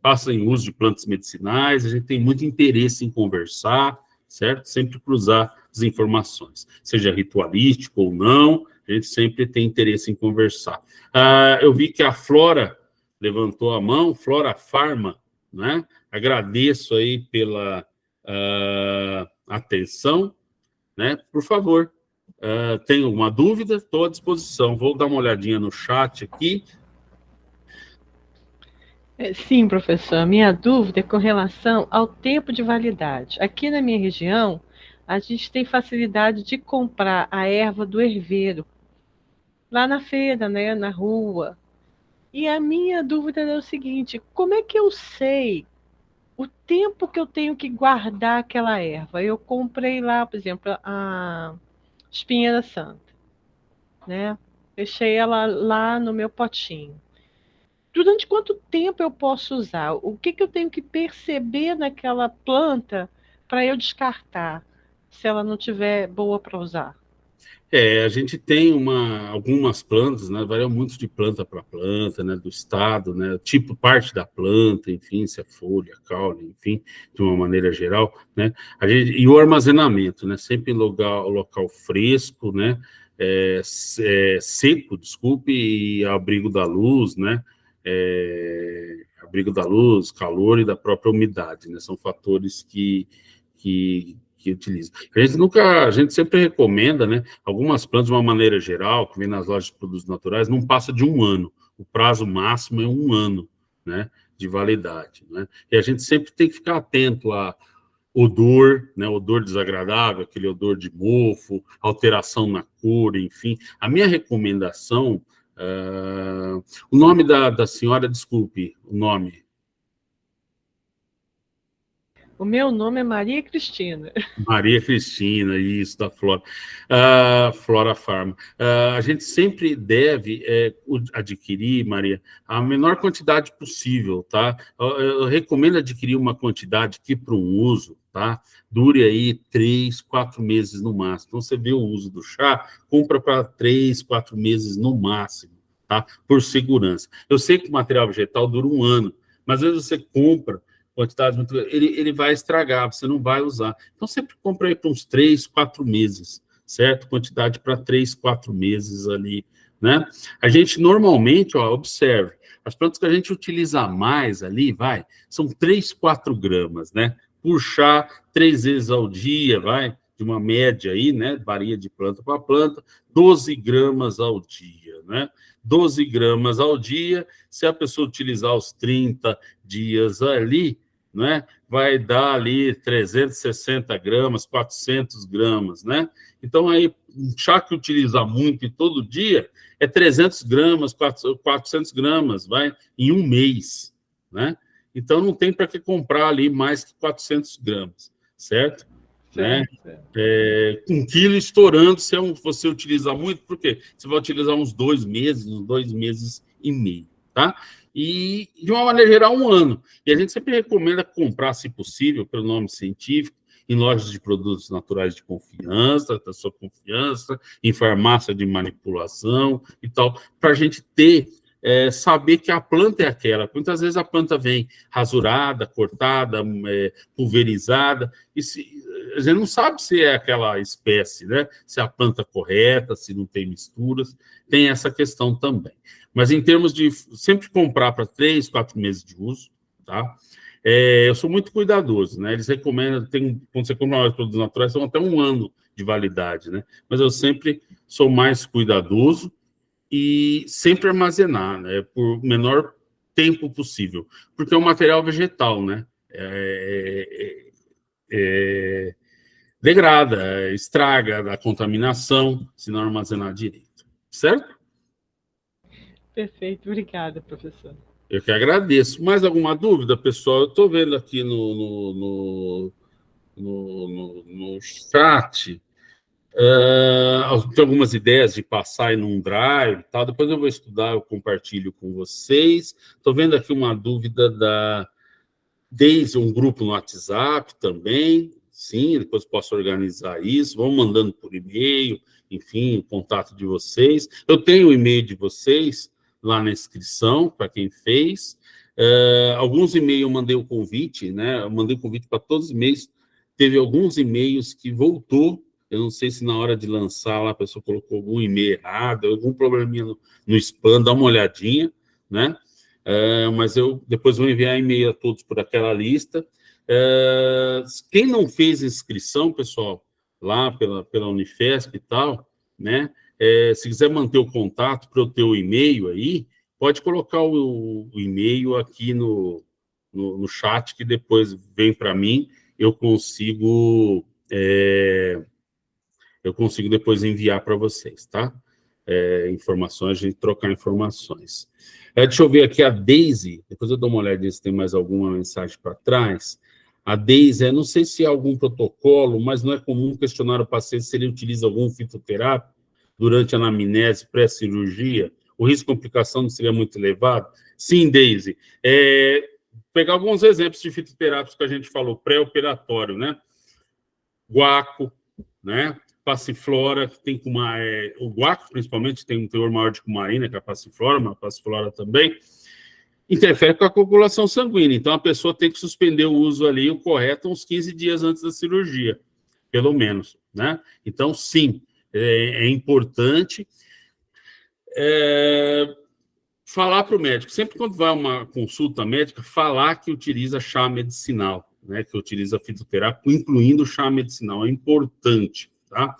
passam uso de plantas medicinais, a gente tem muito interesse em conversar, certo? Sempre cruzar as informações, seja ritualístico ou não, a gente sempre tem interesse em conversar. Eu vi que a Flora levantou a mão, Flora Farma, né? Agradeço aí pela atenção, né? Por favor, tem alguma dúvida? Estou à disposição. Vou dar uma olhadinha no chat aqui. Sim, professor. A minha dúvida é com relação ao tempo de validade. Aqui na minha região, a gente tem facilidade de comprar a erva do herveiro, lá na feira, né, na rua. E a minha dúvida é o seguinte: como é que eu sei o tempo que eu tenho que guardar aquela erva? Eu comprei lá, por exemplo, a espinheira santa, né? Deixei ela lá no meu potinho. Durante quanto tempo eu posso usar? O que eu tenho que perceber naquela planta para eu descartar, se ela não tiver boa para usar? A gente tem algumas plantas, né? Varia muito de planta para planta, né? Do estado, né? Tipo, parte da planta, enfim, se é folha, caule, enfim, de uma maneira geral, né? E o armazenamento, né? Sempre em local fresco, né? Seco, desculpe, e abrigo da luz, né? Abrigo da luz, calor e da própria umidade, né? São fatores que utiliza. A gente sempre recomenda, né? Algumas plantas, de uma maneira geral, que vem nas lojas de produtos naturais, não passa de 1 ano. O prazo máximo é 1 ano, né? De validade, né? E a gente sempre tem que ficar atento a odor, né? Odor desagradável, aquele odor de mofo, alteração na cor, enfim. A minha recomendação, o nome da senhora, desculpe, o nome. O meu nome é Maria Cristina. Maria Cristina, isso, da Flora. Flora Farma. A gente sempre deve adquirir, Maria, a menor quantidade possível, tá? Eu recomendo adquirir uma quantidade que, para um uso, tá? Dure aí 3, 4 meses no máximo. Então, você vê o uso do chá, compra para 3, 4 meses no máximo, tá? Por segurança. Eu sei que o material vegetal dura 1 ano, mas às vezes você compra quantidade muito grande, ele vai estragar, você não vai usar. Então, sempre compra aí para uns 3, 4 meses, certo? Quantidade para 3, 4 meses ali, né? A gente normalmente, ó, observe, as plantas que a gente utiliza mais ali, são 3, 4 gramas, né? Por chá, 3 vezes ao dia, de uma média aí, né? Varia de planta para planta, 12 gramas ao dia, né? 12 gramas ao dia, se a pessoa utilizar os 30 dias ali, né, vai dar ali 360 gramas, 400 gramas, né? Então, aí, um chá que utiliza muito e todo dia é 300 gramas, 400 gramas, em 1 mês, né? Então, não tem para que comprar ali mais que 400 gramas, certo? né? Com 1 quilo estourando, se você utilizar muito, por quê? Você vai utilizar uns 2 meses e meio, tá? E, de uma maneira geral, 1 ano. E a gente sempre recomenda comprar, se possível, pelo nome científico, em lojas de produtos naturais de confiança, da sua confiança, em farmácia de manipulação e tal, para a gente ter, saber que a planta é aquela. Muitas vezes a planta vem rasurada, cortada, pulverizada, e a gente não sabe se é aquela espécie, né? Se é a planta correta, se não tem misturas, tem essa questão também. Mas em termos de sempre comprar para 3, 4 meses de uso, tá? Eu sou muito cuidadoso, né? Eles recomendam, quando você compra produtos naturais, são até 1 ano de validade, né? Mas eu sempre sou mais cuidadoso e sempre armazenar, né? Por menor tempo possível, porque é um material vegetal, né? Degrada, estraga, dá contaminação, se não armazenar direito, certo? Perfeito, obrigada, professor. Eu que agradeço. Mais alguma dúvida, pessoal? Eu estou vendo aqui no chat, tem algumas ideias de passar em um drive, tá? Depois eu vou estudar, eu compartilho com vocês. Estou vendo aqui uma dúvida da Deise, um grupo no WhatsApp também. Sim, depois posso organizar isso. Vão mandando por e-mail, enfim, o contato de vocês. Eu tenho o e-mail de vocês lá na inscrição, para quem fez. Alguns e-mails eu mandei o convite, né? Eu mandei o convite para todos os e-mails. Teve alguns e-mails que voltou. Eu não sei se na hora de lançar lá a pessoa colocou algum e-mail errado, algum probleminha no spam, dá uma olhadinha, né? Mas eu depois vou enviar e-mail a todos por aquela lista. Quem não fez inscrição, pessoal, lá pela Unifesp e tal, né? Se quiser manter o contato para eu ter o e-mail aí, pode colocar o e-mail aqui no chat, que depois vem para mim, eu consigo depois enviar para vocês, tá? Informações, a gente trocar informações. Deixa eu ver aqui a Deise, depois eu dou uma olhadinha se tem mais alguma mensagem para trás. A Deise, não sei se há algum protocolo, mas não é comum questionar o paciente se ele utiliza algum fitoterápico durante a anamnese pré-cirurgia. O risco de complicação não seria muito elevado? Sim, Deise. Pegar alguns exemplos de fitoterápicos que a gente falou, pré-operatório, né? Guaco, né? Passiflora, que tem o guaco, principalmente, tem um teor maior de cumarina, que é a passiflora, mas a passiflora também, interfere com a coagulação sanguínea. Então, a pessoa tem que suspender o uso ali, o correto, uns 15 dias antes da cirurgia, pelo menos, né? Então, sim, é importante falar para o médico, sempre quando vai a uma consulta médica, falar que utiliza chá medicinal, né? Que utiliza fitoterápico, incluindo o chá medicinal, é importante. Tá?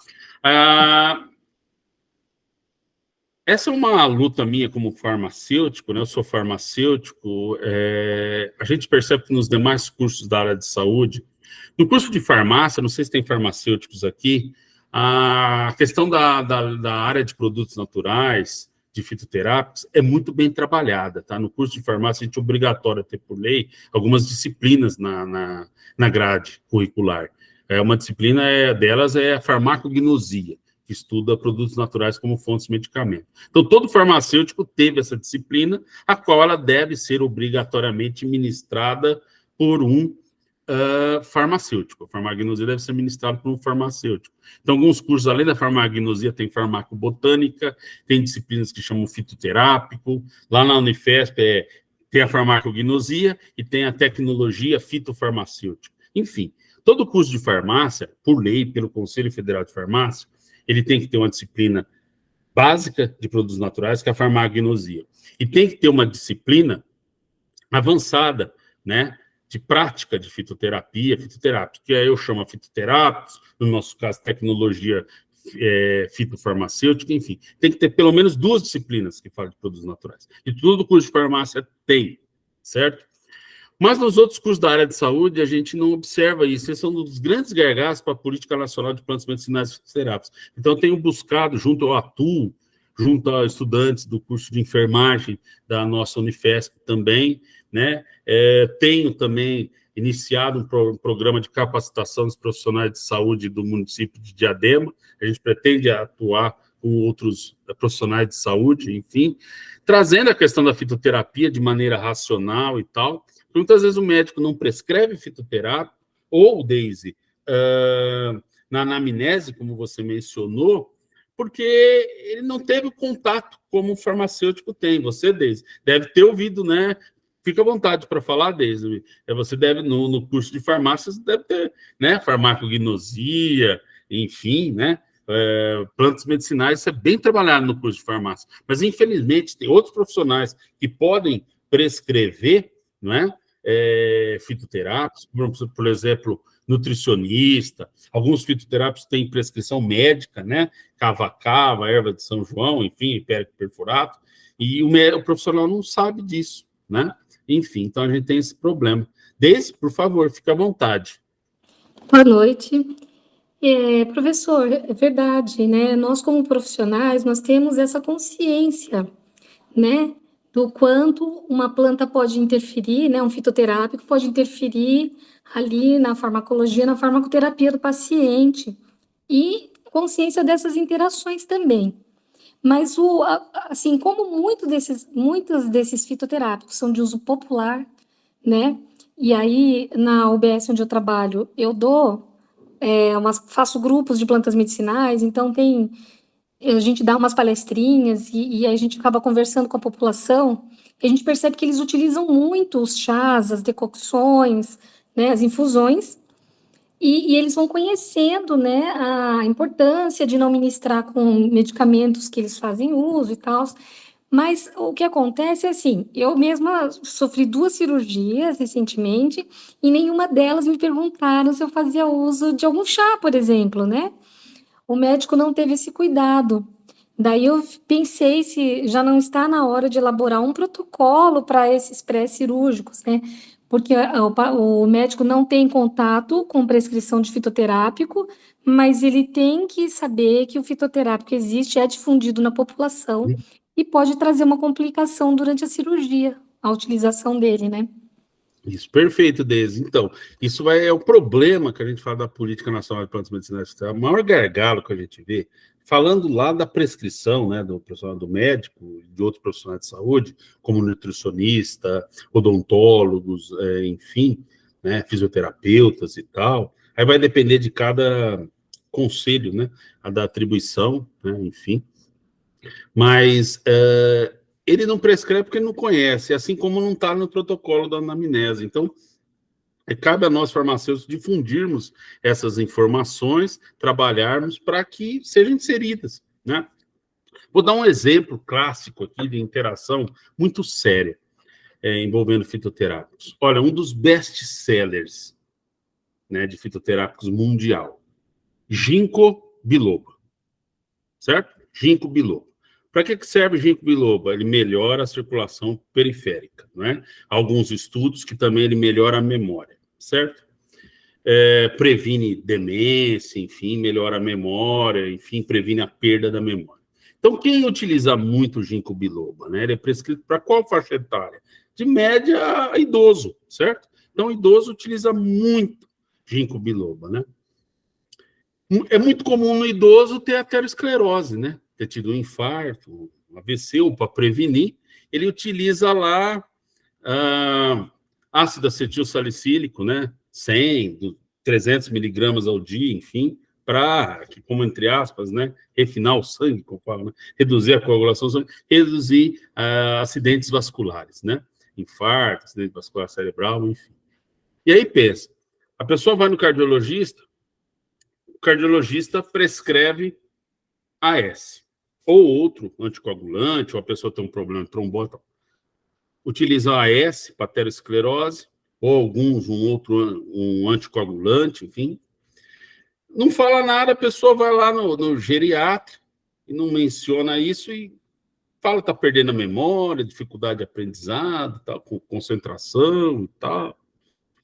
Essa é uma luta minha como farmacêutico, né? Eu sou farmacêutico, a gente percebe que nos demais cursos da área de saúde, no curso de farmácia, não sei se tem farmacêuticos aqui, a questão da área de produtos naturais, de fitoterápicos, é muito bem trabalhada, tá? No curso de farmácia, a gente é obrigatório ter, por lei, algumas disciplinas na grade curricular. Uma disciplina delas é a farmacognosia, que estuda produtos naturais como fontes de medicamento. Então, todo farmacêutico teve essa disciplina, a qual ela deve ser obrigatoriamente ministrada por um farmacêutico. A farmacognosia deve ser ministrada por um farmacêutico. Então, alguns cursos, além da farmacognosia, tem farmacobotânica, tem disciplinas que chamam fitoterápico. Lá na Unifesp tem a farmacognosia e tem a tecnologia fitofarmacêutica. Enfim, todo curso de farmácia, por lei, pelo Conselho Federal de Farmácia, ele tem que ter uma disciplina básica de produtos naturais, que é a farmacognosia. E tem que ter uma disciplina avançada, né, de prática de fitoterapia, fitoterápica, que aí eu chamo fitoterápicos, no nosso caso, tecnologia fitofarmacêutica, enfim. Tem que ter pelo menos 2 disciplinas que falam de produtos naturais. E todo curso de farmácia tem, certo? Mas nos outros cursos da área de saúde, a gente não observa isso. Esses são um dos grandes gargalos para a Política Nacional de Plantas Medicinais e Fitoterápicos. Então, eu tenho buscado, junto ao ATU, junto a estudantes do curso de enfermagem da nossa Unifesp também, né? Tenho também iniciado um programa de capacitação dos profissionais de saúde do município de Diadema. A gente pretende atuar com outros profissionais de saúde, enfim, trazendo a questão da fitoterapia de maneira racional e tal. Muitas vezes o médico não prescreve fitoterapia, ou, Deise, na anamnese, como você mencionou, porque ele não teve o contato como o farmacêutico tem. Você, Deise, deve ter ouvido, né? Fica à vontade para falar, Deise. Você deve, no curso de farmácia, você deve ter, né? Farmacognosia, enfim, né? Plantas medicinais, isso é bem trabalhado no curso de farmácia. Mas, infelizmente, tem outros profissionais que podem prescrever, não é? Fitoterápicos, por exemplo, nutricionista. Alguns fitoterápicos têm prescrição médica, né? Cava-cava, erva de São João, enfim, hipérico perfurato, e o profissional não sabe disso, né? Enfim, então a gente tem esse problema. Deise, por favor, fique à vontade. Boa noite. Professor, é verdade, né? Nós, como profissionais, nós temos essa consciência, né? Do quanto uma planta pode interferir, né? Um fitoterápico pode interferir ali na farmacologia, na farmacoterapia do paciente. E consciência dessas interações também. Mas, assim, como muitos desses fitoterápicos são de uso popular, né? E aí, na UBS onde eu trabalho, eu faço grupos de plantas medicinais, então a gente dá umas palestrinhas e a gente acaba conversando com a população, e a gente percebe que eles utilizam muito os chás, as decocções, né, as infusões, e eles vão conhecendo, né, a importância de não ministrar com medicamentos que eles fazem uso e tal. Mas o que acontece é assim, eu mesma sofri 2 cirurgias recentemente, e nenhuma delas me perguntaram se eu fazia uso de algum chá, por exemplo, né? O médico não teve esse cuidado. Daí eu pensei se já não está na hora de elaborar um protocolo para esses pré-cirúrgicos, né? Porque o médico não tem contato com prescrição de fitoterápico, mas ele tem que saber que o fitoterápico existe, é difundido na população e pode trazer uma complicação durante a cirurgia, a utilização dele, né? Isso, perfeito, Deise. Então, isso é o problema que a gente fala da Política Nacional de Plantas Medicinais. O maior gargalo que a gente vê, falando lá da prescrição, né, do profissional do médico e de outros profissionais de saúde, como nutricionista, odontólogos, enfim, né, fisioterapeutas e tal. Aí vai depender de cada conselho, né, a da atribuição, né, enfim. Mas ele não prescreve porque ele não conhece, assim como não está no protocolo da anamnese. Então, cabe a nós, farmacêuticos, difundirmos essas informações, trabalharmos para que sejam inseridas, né? Vou dar um exemplo clássico aqui de interação muito séria envolvendo fitoterápicos. Olha, um dos best-sellers, né, de fitoterápicos mundial, ginkgo biloba, certo? Ginkgo biloba. Para que serve o ginkgo biloba? Ele melhora a circulação periférica, não é? Alguns estudos que também ele melhora a memória, certo? Previne demência, enfim, melhora a memória, enfim, previne a perda da memória. Então, quem utiliza muito o ginkgo biloba, né? Ele é prescrito para qual faixa etária? De média a idoso, certo? Então, o idoso utiliza muito ginkgo biloba, né? É muito comum no idoso ter aterosclerose, né? Ter tido um infarto, um AVC, ou para prevenir, ele utiliza lá ácido acetil salicílico, né? 100, 300 miligramas ao dia, enfim, para, como entre aspas, né? Refinar o sangue, como fala, né? Reduzir a coagulação do sangue, reduzir acidentes vasculares, né? Infarto, acidente vascular cerebral, enfim. E aí pensa, a pessoa vai no cardiologista, o cardiologista prescreve AS, ou outro anticoagulante, ou a pessoa tem um problema de trombose, utiliza a AS para aterosclerose, ou alguns, um anticoagulante, enfim. Não fala nada, a pessoa vai lá no geriatra e não menciona isso e fala que está perdendo a memória, dificuldade de aprendizado, tal, com concentração e tal.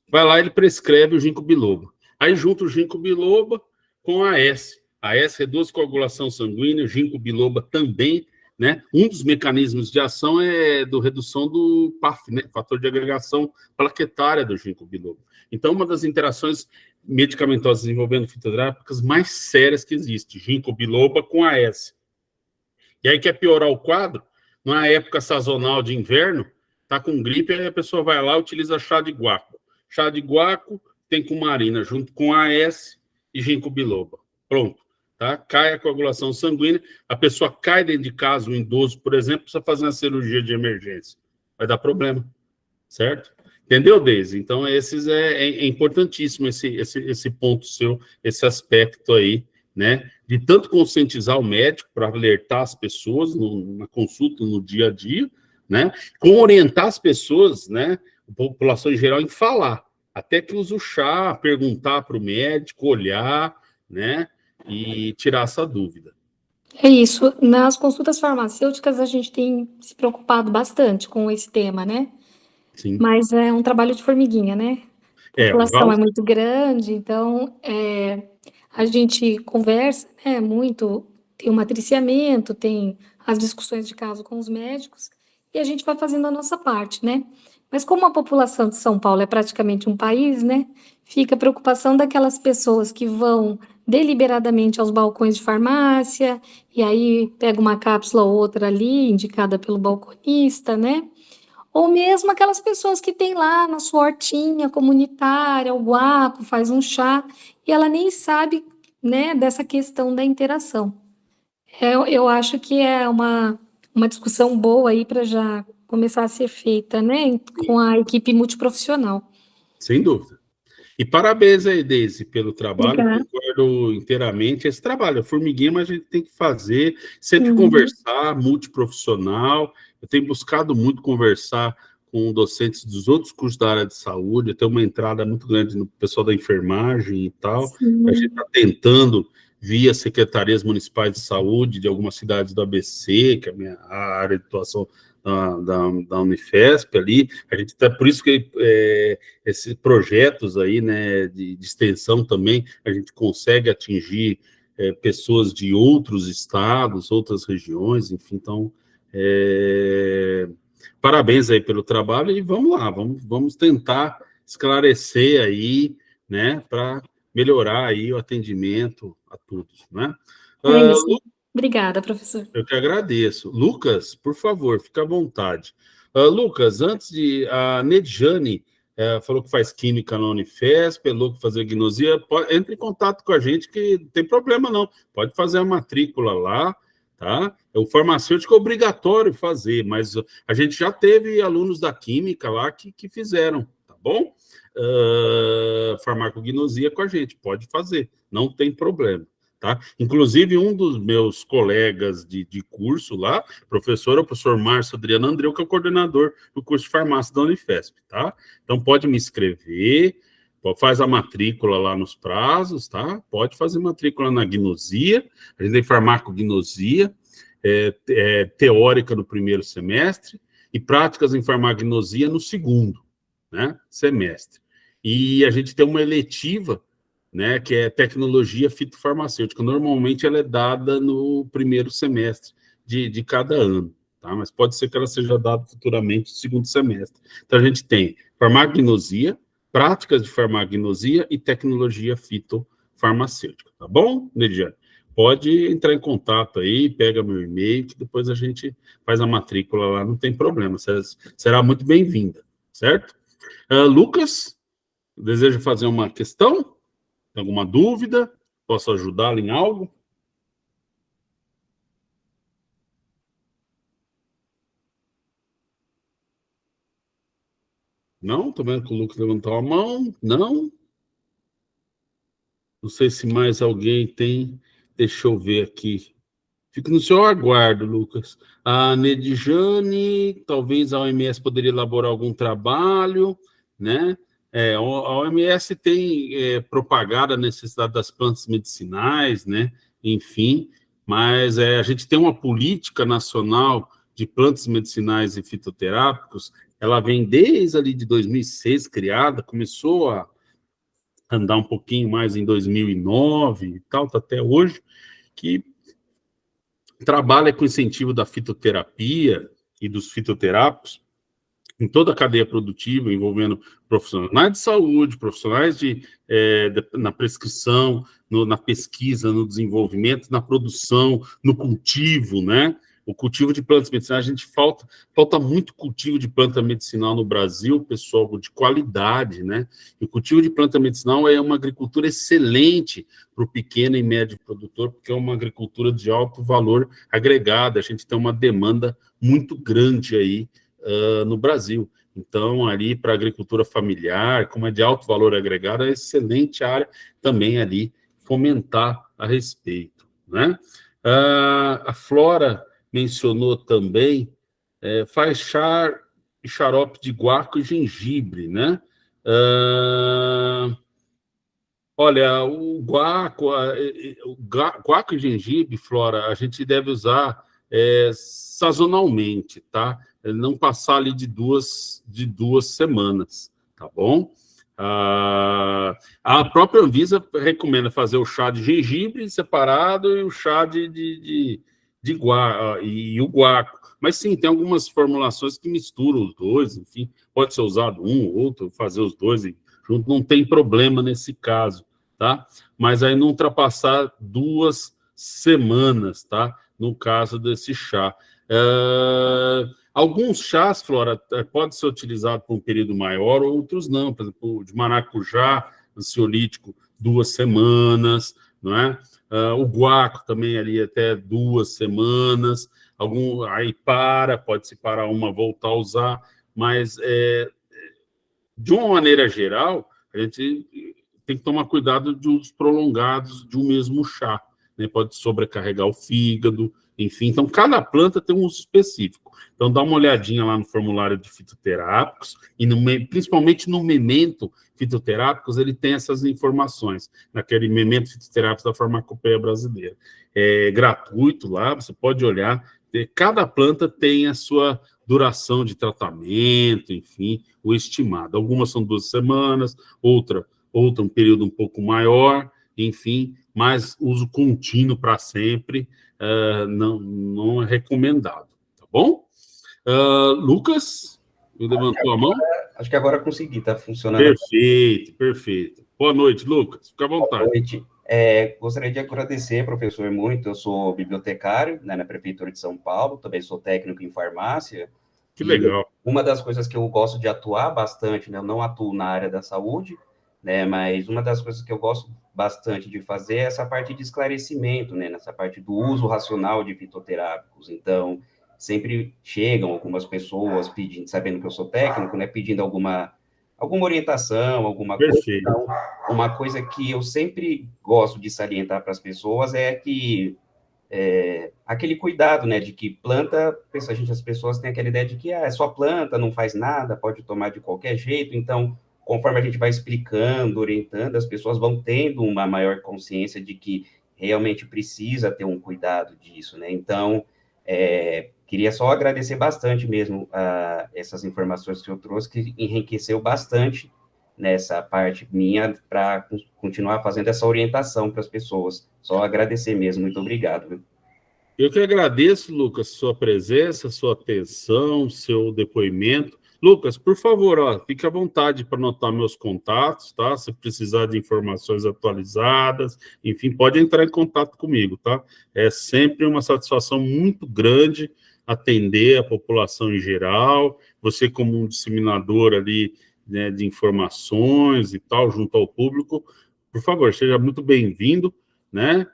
Vai lá e ele prescreve o ginkgo biloba. Aí junta o ginkgo biloba com a AS. A AS reduz coagulação sanguínea, o ginkgo biloba também, né? Um dos mecanismos de ação é do redução do PAF, né? Fator de agregação plaquetária do ginkgo biloba. Então, uma das interações medicamentosas envolvendo fitoterápicas mais sérias que existe, ginkgo biloba com AS. E aí quer piorar o quadro, numa época sazonal de inverno, tá com gripe, aí a pessoa vai lá e utiliza chá de guaco. Chá de guaco tem cumarina junto com AS e ginkgo biloba. Pronto, tá? Cai a coagulação sanguínea, a pessoa cai dentro de casa, um idoso, por exemplo, precisa fazer uma cirurgia de emergência. Vai dar problema, certo? Entendeu, Deise? Então, é importantíssimo esse ponto seu, esse aspecto aí, né? De tanto conscientizar o médico para alertar as pessoas na consulta, no dia a dia, né? Como orientar as pessoas, né? A população em geral em falar. Até que use o chá, perguntar para o médico, olhar, né? E tirar essa dúvida. É isso. Nas consultas farmacêuticas, a gente tem se preocupado bastante com esse tema, né? Sim. Mas é um trabalho de formiguinha, né? A população é muito grande, então a gente conversa, né, muito, tem o matriciamento, tem as discussões de caso com os médicos, e a gente vai fazendo a nossa parte, né? Mas como a população de São Paulo é praticamente um país, né? Fica a preocupação daquelas pessoas que vão deliberadamente aos balcões de farmácia, e aí pega uma cápsula ou outra ali, indicada pelo balconista, né? Ou mesmo aquelas pessoas que tem lá na sua hortinha comunitária, o guaco, faz um chá, e ela nem sabe, né, dessa questão da interação. Eu acho que é uma discussão boa aí para já começar a ser feita, né, com a equipe multiprofissional. Sem dúvida. E parabéns aí, Deise, pelo trabalho. Obrigada. Concordo inteiramente. Esse trabalho é formiguinha, mas a gente tem que fazer, sempre conversar, multiprofissional. Eu tenho buscado muito conversar com docentes dos outros cursos da área de saúde, tem uma entrada muito grande no pessoal da enfermagem e tal. Sim. A gente está tentando, via secretarias municipais de saúde de algumas cidades do ABC, que é a área de atuação da Unifesp ali, a gente está, por isso que esses projetos aí, né, de extensão também, a gente consegue atingir pessoas de outros estados, outras regiões, enfim, então, parabéns aí pelo trabalho e vamos lá, vamos tentar esclarecer aí, né, para melhorar aí o atendimento a todos, né? É isso. Obrigada, professor. Eu que agradeço. Lucas, por favor, fica à vontade. Lucas, antes de... A Nedjane falou que faz química na Unifesp, é louco fazer gnosia, entre em contato com a gente que não tem problema não. Pode fazer a matrícula lá, tá? O farmacêutico é obrigatório fazer, mas a gente já teve alunos da química lá que fizeram, tá bom? Farmacognosia com a gente, pode fazer, não tem problema. Tá? Inclusive, um dos meus colegas de curso lá, o professor Márcio Adriano Andreu, que é o coordenador do curso de farmácia da Unifesp, tá? Então, pode me inscrever, faz a matrícula lá nos prazos, tá? Pode fazer matrícula na gnosia, a gente tem farmacognosia, teórica no primeiro semestre, e práticas em farmacognosia no segundo, né, semestre. E a gente tem uma eletiva, né, que é tecnologia fitofarmacêutica. Normalmente ela é dada no primeiro semestre de cada ano, tá? Mas pode ser que ela seja dada futuramente no segundo semestre. Então a gente tem farmacognosia, práticas de farmacognosia e tecnologia fitofarmacêutica, tá bom, Nediane? Pode entrar em contato aí, pega meu e-mail, que depois a gente faz a matrícula lá, não tem problema, será muito bem-vinda, certo? Lucas, deseja fazer uma questão? Tem alguma dúvida? Posso ajudá-lo em algo? Não? Estou vendo que o Lucas levantou a mão. Não? Não sei se mais alguém tem. Deixa eu ver aqui. Fico no seu aguardo, Lucas. A Nedjane, talvez a OMS poderia elaborar algum trabalho, né? A OMS tem propagado a necessidade das plantas medicinais, né? Enfim, mas a gente tem uma política nacional de plantas medicinais e fitoterápicos, ela vem desde ali de 2006 criada, começou a andar um pouquinho mais em 2009 e tal, tá até hoje, que trabalha com incentivo da fitoterapia e dos fitoterápicos em toda a cadeia produtiva, envolvendo profissionais de saúde, profissionais na prescrição, na pesquisa, no desenvolvimento, na produção, no cultivo, né? O cultivo de plantas medicinais, falta muito cultivo de planta medicinal no Brasil, pessoal, de qualidade, né? E o cultivo de planta medicinal é uma agricultura excelente para o pequeno e médio produtor, porque é uma agricultura de alto valor agregado, a gente tem uma demanda muito grande aí no Brasil. Então, ali para a agricultura familiar, como é de alto valor agregado, é excelente área também ali fomentar a respeito, né? A Flora mencionou também, faz chá e xarope de guaco e gengibre, né? Olha, guaco e gengibre, Flora, a gente deve usar sazonalmente, tá? Não passar ali de duas semanas, tá bom? A própria Anvisa recomenda fazer o chá de gengibre separado e o chá de guaco, e o guaco. Mas sim, tem algumas formulações que misturam os dois, enfim, pode ser usado um ou outro, fazer os dois junto, não tem problema nesse caso, tá? Mas aí não ultrapassar 2 semanas, tá? No caso desse chá. Alguns chás, Flora, pode ser utilizado por um período maior, outros não. Por exemplo, de maracujá, ansiolítico, 2 semanas, não é? O guaco também ali até 2 semanas. Aí pode-se parar uma, voltar a usar, mas de uma maneira geral, a gente tem que tomar cuidado de usos prolongados de um mesmo chá, né? Pode sobrecarregar o fígado, enfim. Então, cada planta tem um uso específico. Então, dá uma olhadinha lá no formulário de fitoterápicos, e principalmente no memento fitoterápicos, ele tem essas informações, naquele memento fitoterápicos da Farmacopeia Brasileira. É gratuito lá, você pode olhar. Cada planta tem a sua duração de tratamento, enfim, o estimado. Algumas são 2 semanas, outra um período um pouco maior, enfim, mas uso contínuo para sempre não é recomendado, tá bom? Lucas, levantou a mão? Acho que agora consegui, tá funcionando. Perfeito. Boa noite, Lucas, fica à vontade. Boa noite. Gostaria de agradecer, professor, muito. Eu sou bibliotecário, né, na Prefeitura de São Paulo, também sou técnico em farmácia. Que legal. Uma das coisas que eu gosto de atuar bastante, né, eu não atuo na área da saúde, né, mas uma das coisas que eu gosto bastante de fazer é essa parte de esclarecimento, né, nessa parte do uso racional de fitoterápicos. Então, sempre chegam algumas pessoas pedindo, sabendo que eu sou técnico, né, pedindo alguma orientação, alguma coisa. Então, uma coisa que eu sempre gosto de salientar para as pessoas é que aquele cuidado, né, de que planta, as pessoas têm aquela ideia de que é só planta, não faz nada, pode tomar de qualquer jeito. Então, conforme a gente vai explicando, orientando, as pessoas vão tendo uma maior consciência de que realmente precisa ter um cuidado disso, né? Então, queria só agradecer bastante mesmo essas informações que eu trouxe, que enriqueceu bastante nessa parte minha para continuar fazendo essa orientação para as pessoas. Só agradecer mesmo, muito obrigado. Viu? Eu que agradeço, Lucas, sua presença, sua atenção, seu depoimento. Lucas, por favor, fique à vontade para anotar meus contatos, tá? Se precisar de informações atualizadas, enfim, pode entrar em contato comigo, tá? É sempre uma satisfação muito grande atender a população em geral, você como um disseminador ali, né, de informações e tal, junto ao público, por favor, seja muito bem-vindo, né?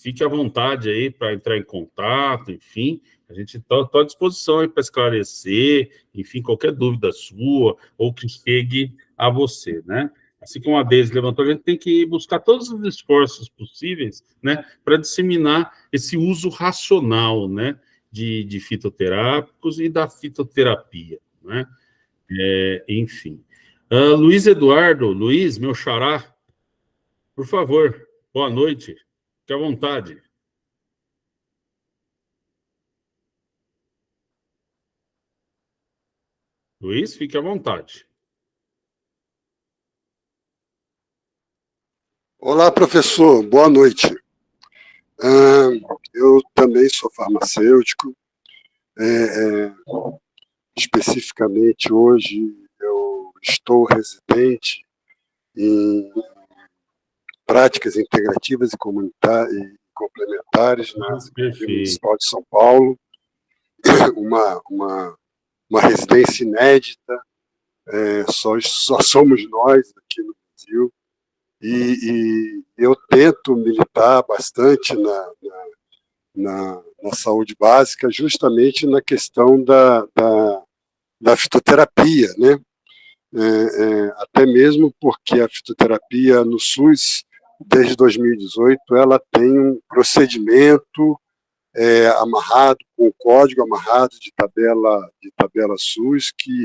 Fique à vontade aí para entrar em contato, enfim, a gente está à disposição aí para esclarecer, enfim, qualquer dúvida sua ou que chegue a você, né? Assim como a Deise levantou, a gente tem que buscar todos os esforços possíveis, né, para disseminar esse uso racional, né, de fitoterápicos e da fitoterapia, né? Enfim. Luiz Eduardo, Luiz, meu xará, por favor, boa noite, fique à vontade. Luiz, fique à vontade. Olá, professor, boa noite. Eu também sou farmacêutico, especificamente hoje eu estou residente em práticas integrativas e complementares na Secretaria Perfeito. Municipal de São Paulo, uma residência inédita, só somos nós aqui no Brasil, e eu tento militar bastante na saúde básica, justamente na questão da fitoterapia, né? Até mesmo porque a fitoterapia no SUS, desde 2018, ela tem um procedimento amarrado, com o código amarrado de tabela SUS, que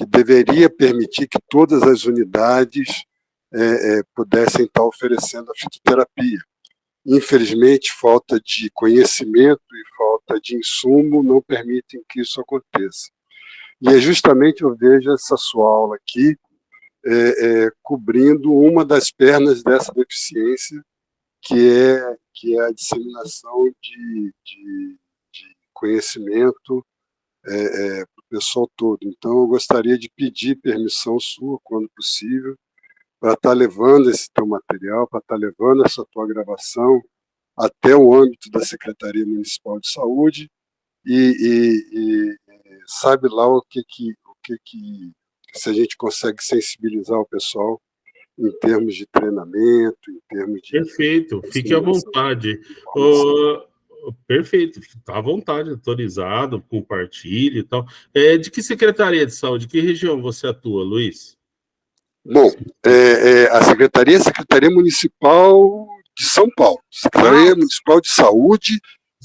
deveria permitir que todas as unidades pudessem estar oferecendo a fitoterapia. Infelizmente, falta de conhecimento e falta de insumo não permitem que isso aconteça. E justamente eu vejo essa sua aula aqui cobrindo uma das pernas dessa deficiência, que é a disseminação de conhecimento para o pessoal todo. Então, eu gostaria de pedir permissão sua, quando possível, para estar levando esse teu material, para estar levando essa tua gravação até o âmbito da Secretaria Municipal de Saúde e sabe lá o que se a gente consegue sensibilizar o pessoal em termos de treinamento, em termos de... Perfeito, fique à vontade. Perfeito, está à vontade, autorizado, compartilhe e tal. De que Secretaria de Saúde, de que região você atua, Luiz? Bom, a Secretaria é a Secretaria Municipal de São Paulo, Secretaria Municipal de Saúde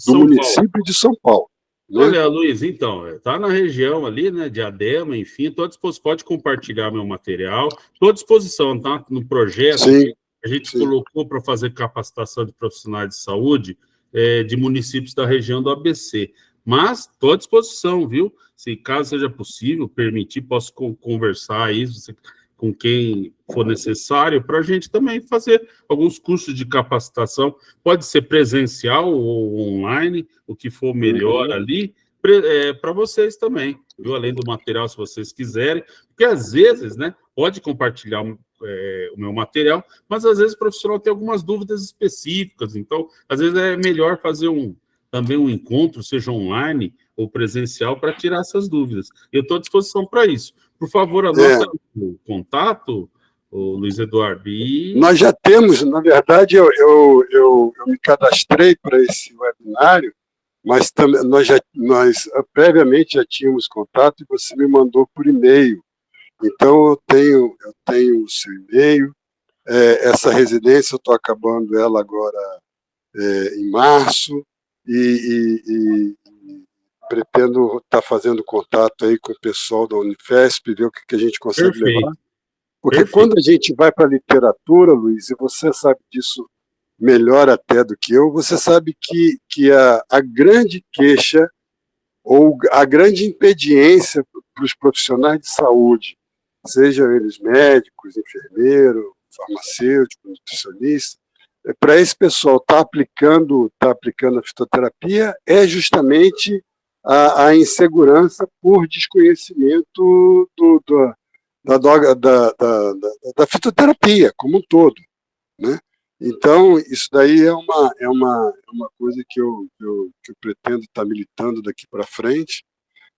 do município de São Paulo. Né? Olha, Luiz, então, está na região ali, né, Diadema, enfim, estou à disposição, pode compartilhar meu material, estou à disposição, tá? No projeto, sim, a gente colocou para fazer capacitação de profissionais de saúde de municípios da região do ABC, mas estou à disposição, viu? Se caso seja possível, permitir, posso conversar aí com quem for necessário, para a gente também fazer alguns cursos de capacitação, pode ser presencial ou online, o que for melhor ali, para vocês também, viu? Além do material, se vocês quiserem, porque às vezes, né, pode compartilhar o meu material, mas às vezes o profissional tem algumas dúvidas específicas, então, às vezes é melhor fazer também um encontro, seja online ou presencial, para tirar essas dúvidas. Eu estou à disposição para isso. Por favor, anota o contato, o Luiz Eduardo. Nós já temos, na verdade, eu me cadastrei para esse webinário, mas nós previamente já tínhamos contato e você me mandou por e-mail. Então, eu tenho o seu e-mail. Essa residência, eu estou acabando ela agora em março e pretendo estar fazendo contato aí com o pessoal da Unifesp, ver o que a gente consegue levar. Porque quando a gente vai para a literatura, Luiz, e você sabe disso melhor até do que eu, você sabe que a grande queixa ou a grande impediência para os profissionais de saúde, sejam eles médicos, enfermeiros, farmacêuticos, nutricionistas, para esse pessoal estar aplicando a fitoterapia é justamente a insegurança por desconhecimento da fitoterapia como um todo, né? Então, isso daí é uma coisa que eu pretendo estar militando daqui para frente,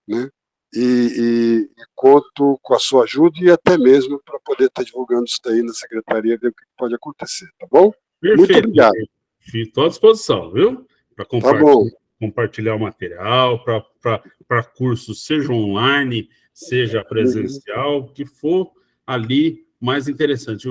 né? E conto com a sua ajuda e até mesmo para poder estar divulgando isso daí na secretaria, ver o que pode acontecer, tá bom? Perfeito. Muito obrigado. Estou à disposição, viu? Para compartilhar o material, para cursos, seja online, seja presencial, o que for ali mais interessante.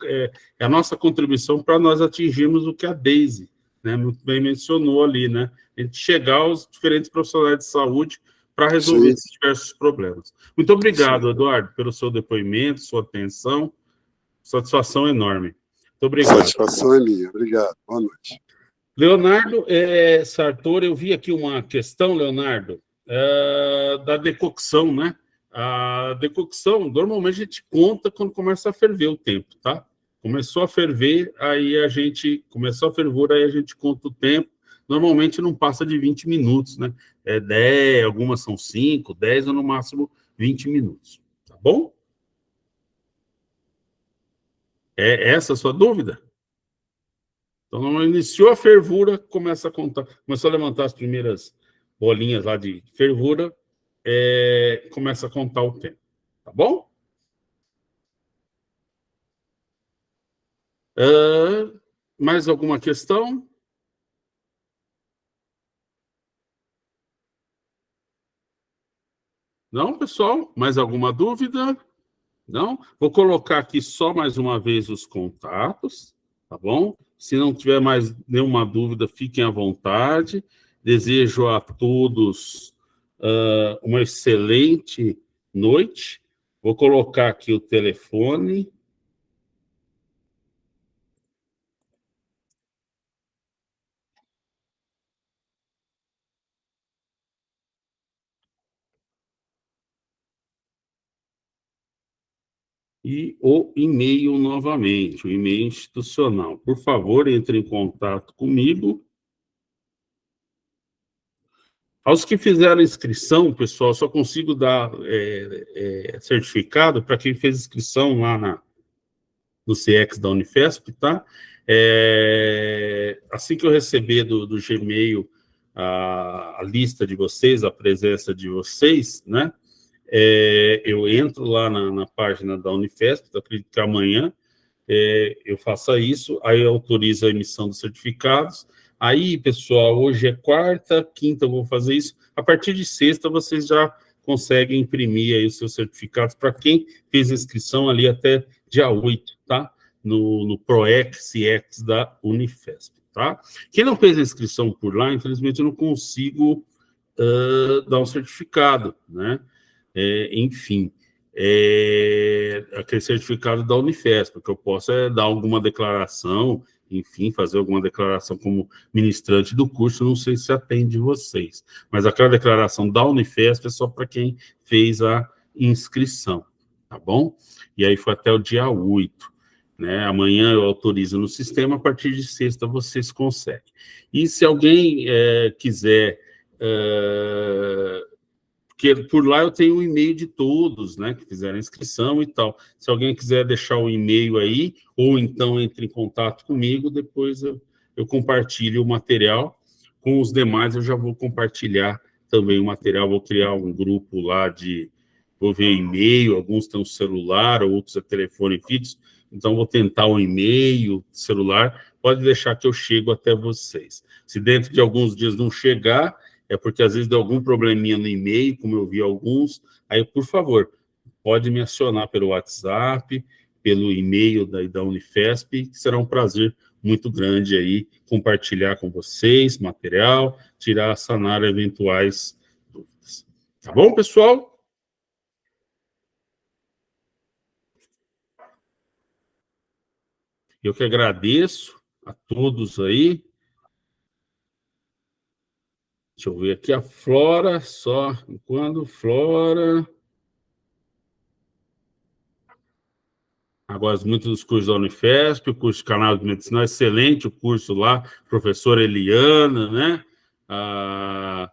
É a nossa contribuição para nós atingirmos o que a Deise, né, muito bem mencionou ali, né? A gente chegar aos diferentes profissionais de saúde para resolver esses diversos problemas. Muito obrigado, Eduardo, pelo seu depoimento, sua atenção, satisfação enorme. Muito obrigado. Satisfação é minha, obrigado. Boa noite. Leonardo Sartori, eu vi aqui uma questão, Leonardo, da decocção, né? A decocção, normalmente a gente conta quando começa a ferver o tempo, tá? Começou a ferver, aí a gente conta o tempo. Normalmente não passa de 20 minutos, né? 10, algumas são 5, 10 ou no máximo 20 minutos. Tá bom? É essa a sua dúvida? Então, iniciou a fervura, começa a contar, começou a levantar as primeiras bolinhas lá de fervura, começa a contar o tempo. Tá bom? Mais alguma questão? Não, pessoal? Mais alguma dúvida? Não? Vou colocar aqui só mais uma vez os contatos, tá bom? Se não tiver mais nenhuma dúvida, fiquem à vontade. Desejo a todos uma excelente noite. Vou colocar aqui o telefone. E o e-mail novamente, o e-mail institucional. Por favor, entre em contato comigo. Aos que fizeram inscrição, pessoal, só consigo dar certificado para quem fez inscrição lá no CX da Unifesp, tá? Assim que eu receber do Gmail a lista de vocês, a presença de vocês, né? Eu entro lá na página da Unifesp, eu acredito que amanhã eu faça isso, aí eu autorizo a emissão dos certificados. Aí, pessoal, hoje é quarta, quinta eu vou fazer isso. A partir de sexta, vocês já conseguem imprimir aí os seus certificados para quem fez inscrição ali até dia 8, tá? No ProEx CX da Unifesp, tá? Quem não fez a inscrição por lá, infelizmente, eu não consigo dar um certificado, né? Enfim, aquele certificado da Unifesp, que eu posso dar alguma declaração, enfim, fazer alguma declaração como ministrante do curso, não sei se atende vocês, mas aquela declaração da Unifesp é só para quem fez a inscrição, tá bom? E aí foi até o dia 8, né? Amanhã eu autorizo no sistema, a partir de sexta vocês conseguem. E se alguém quiser... porque por lá eu tenho o e-mail de todos, né, que fizeram a inscrição e tal. Se alguém quiser deixar o e-mail aí, ou então entre em contato comigo, depois eu compartilho o material. Com os demais eu já vou compartilhar também o material, vou criar um grupo lá vou ver e-mail, alguns têm um celular, outros é telefone fixo, então vou tentar o e-mail, celular, pode deixar que eu chego até vocês. Se dentro de alguns dias não chegar, é porque às vezes deu algum probleminha no e-mail, como eu vi alguns, aí, por favor, pode me acionar pelo WhatsApp, pelo e-mail da Unifesp, que será um prazer muito grande aí compartilhar com vocês material, sanar eventuais dúvidas. Tá bom, pessoal? Eu que agradeço a todos aí. Deixa eu ver aqui a Flora, só enquanto Flora. Agora, muitos dos cursos da Unifesp, o curso de canal de medicina, excelente o curso lá, professora Eliana, né? A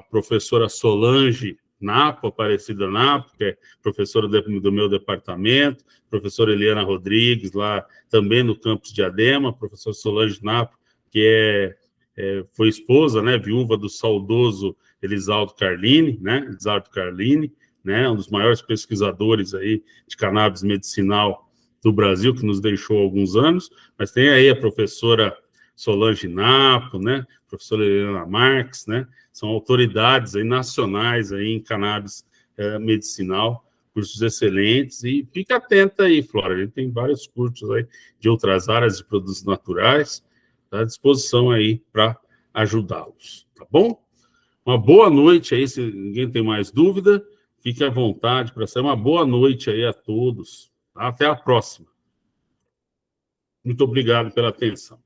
professora Solange Napo, Aparecida Napo, que é professora do meu departamento, professora Eliana Rodrigues, lá também no campus de Diadema, professora Solange Napo, que foi esposa, né, viúva do saudoso Elisaldo Carlini, né, um dos maiores pesquisadores aí de cannabis medicinal do Brasil, que nos deixou há alguns anos, mas tem aí a professora Solange Napo, né, professora Helena Marques, né, são autoridades aí nacionais aí em cannabis medicinal, cursos excelentes, e fica atenta aí, Flora, a gente tem vários cursos aí de outras áreas de produtos naturais, tá à disposição aí para ajudá-los, tá bom? Uma boa noite aí, se ninguém tem mais dúvida, fique à vontade para sair. Uma boa noite aí a todos. Até a próxima. Muito obrigado pela atenção.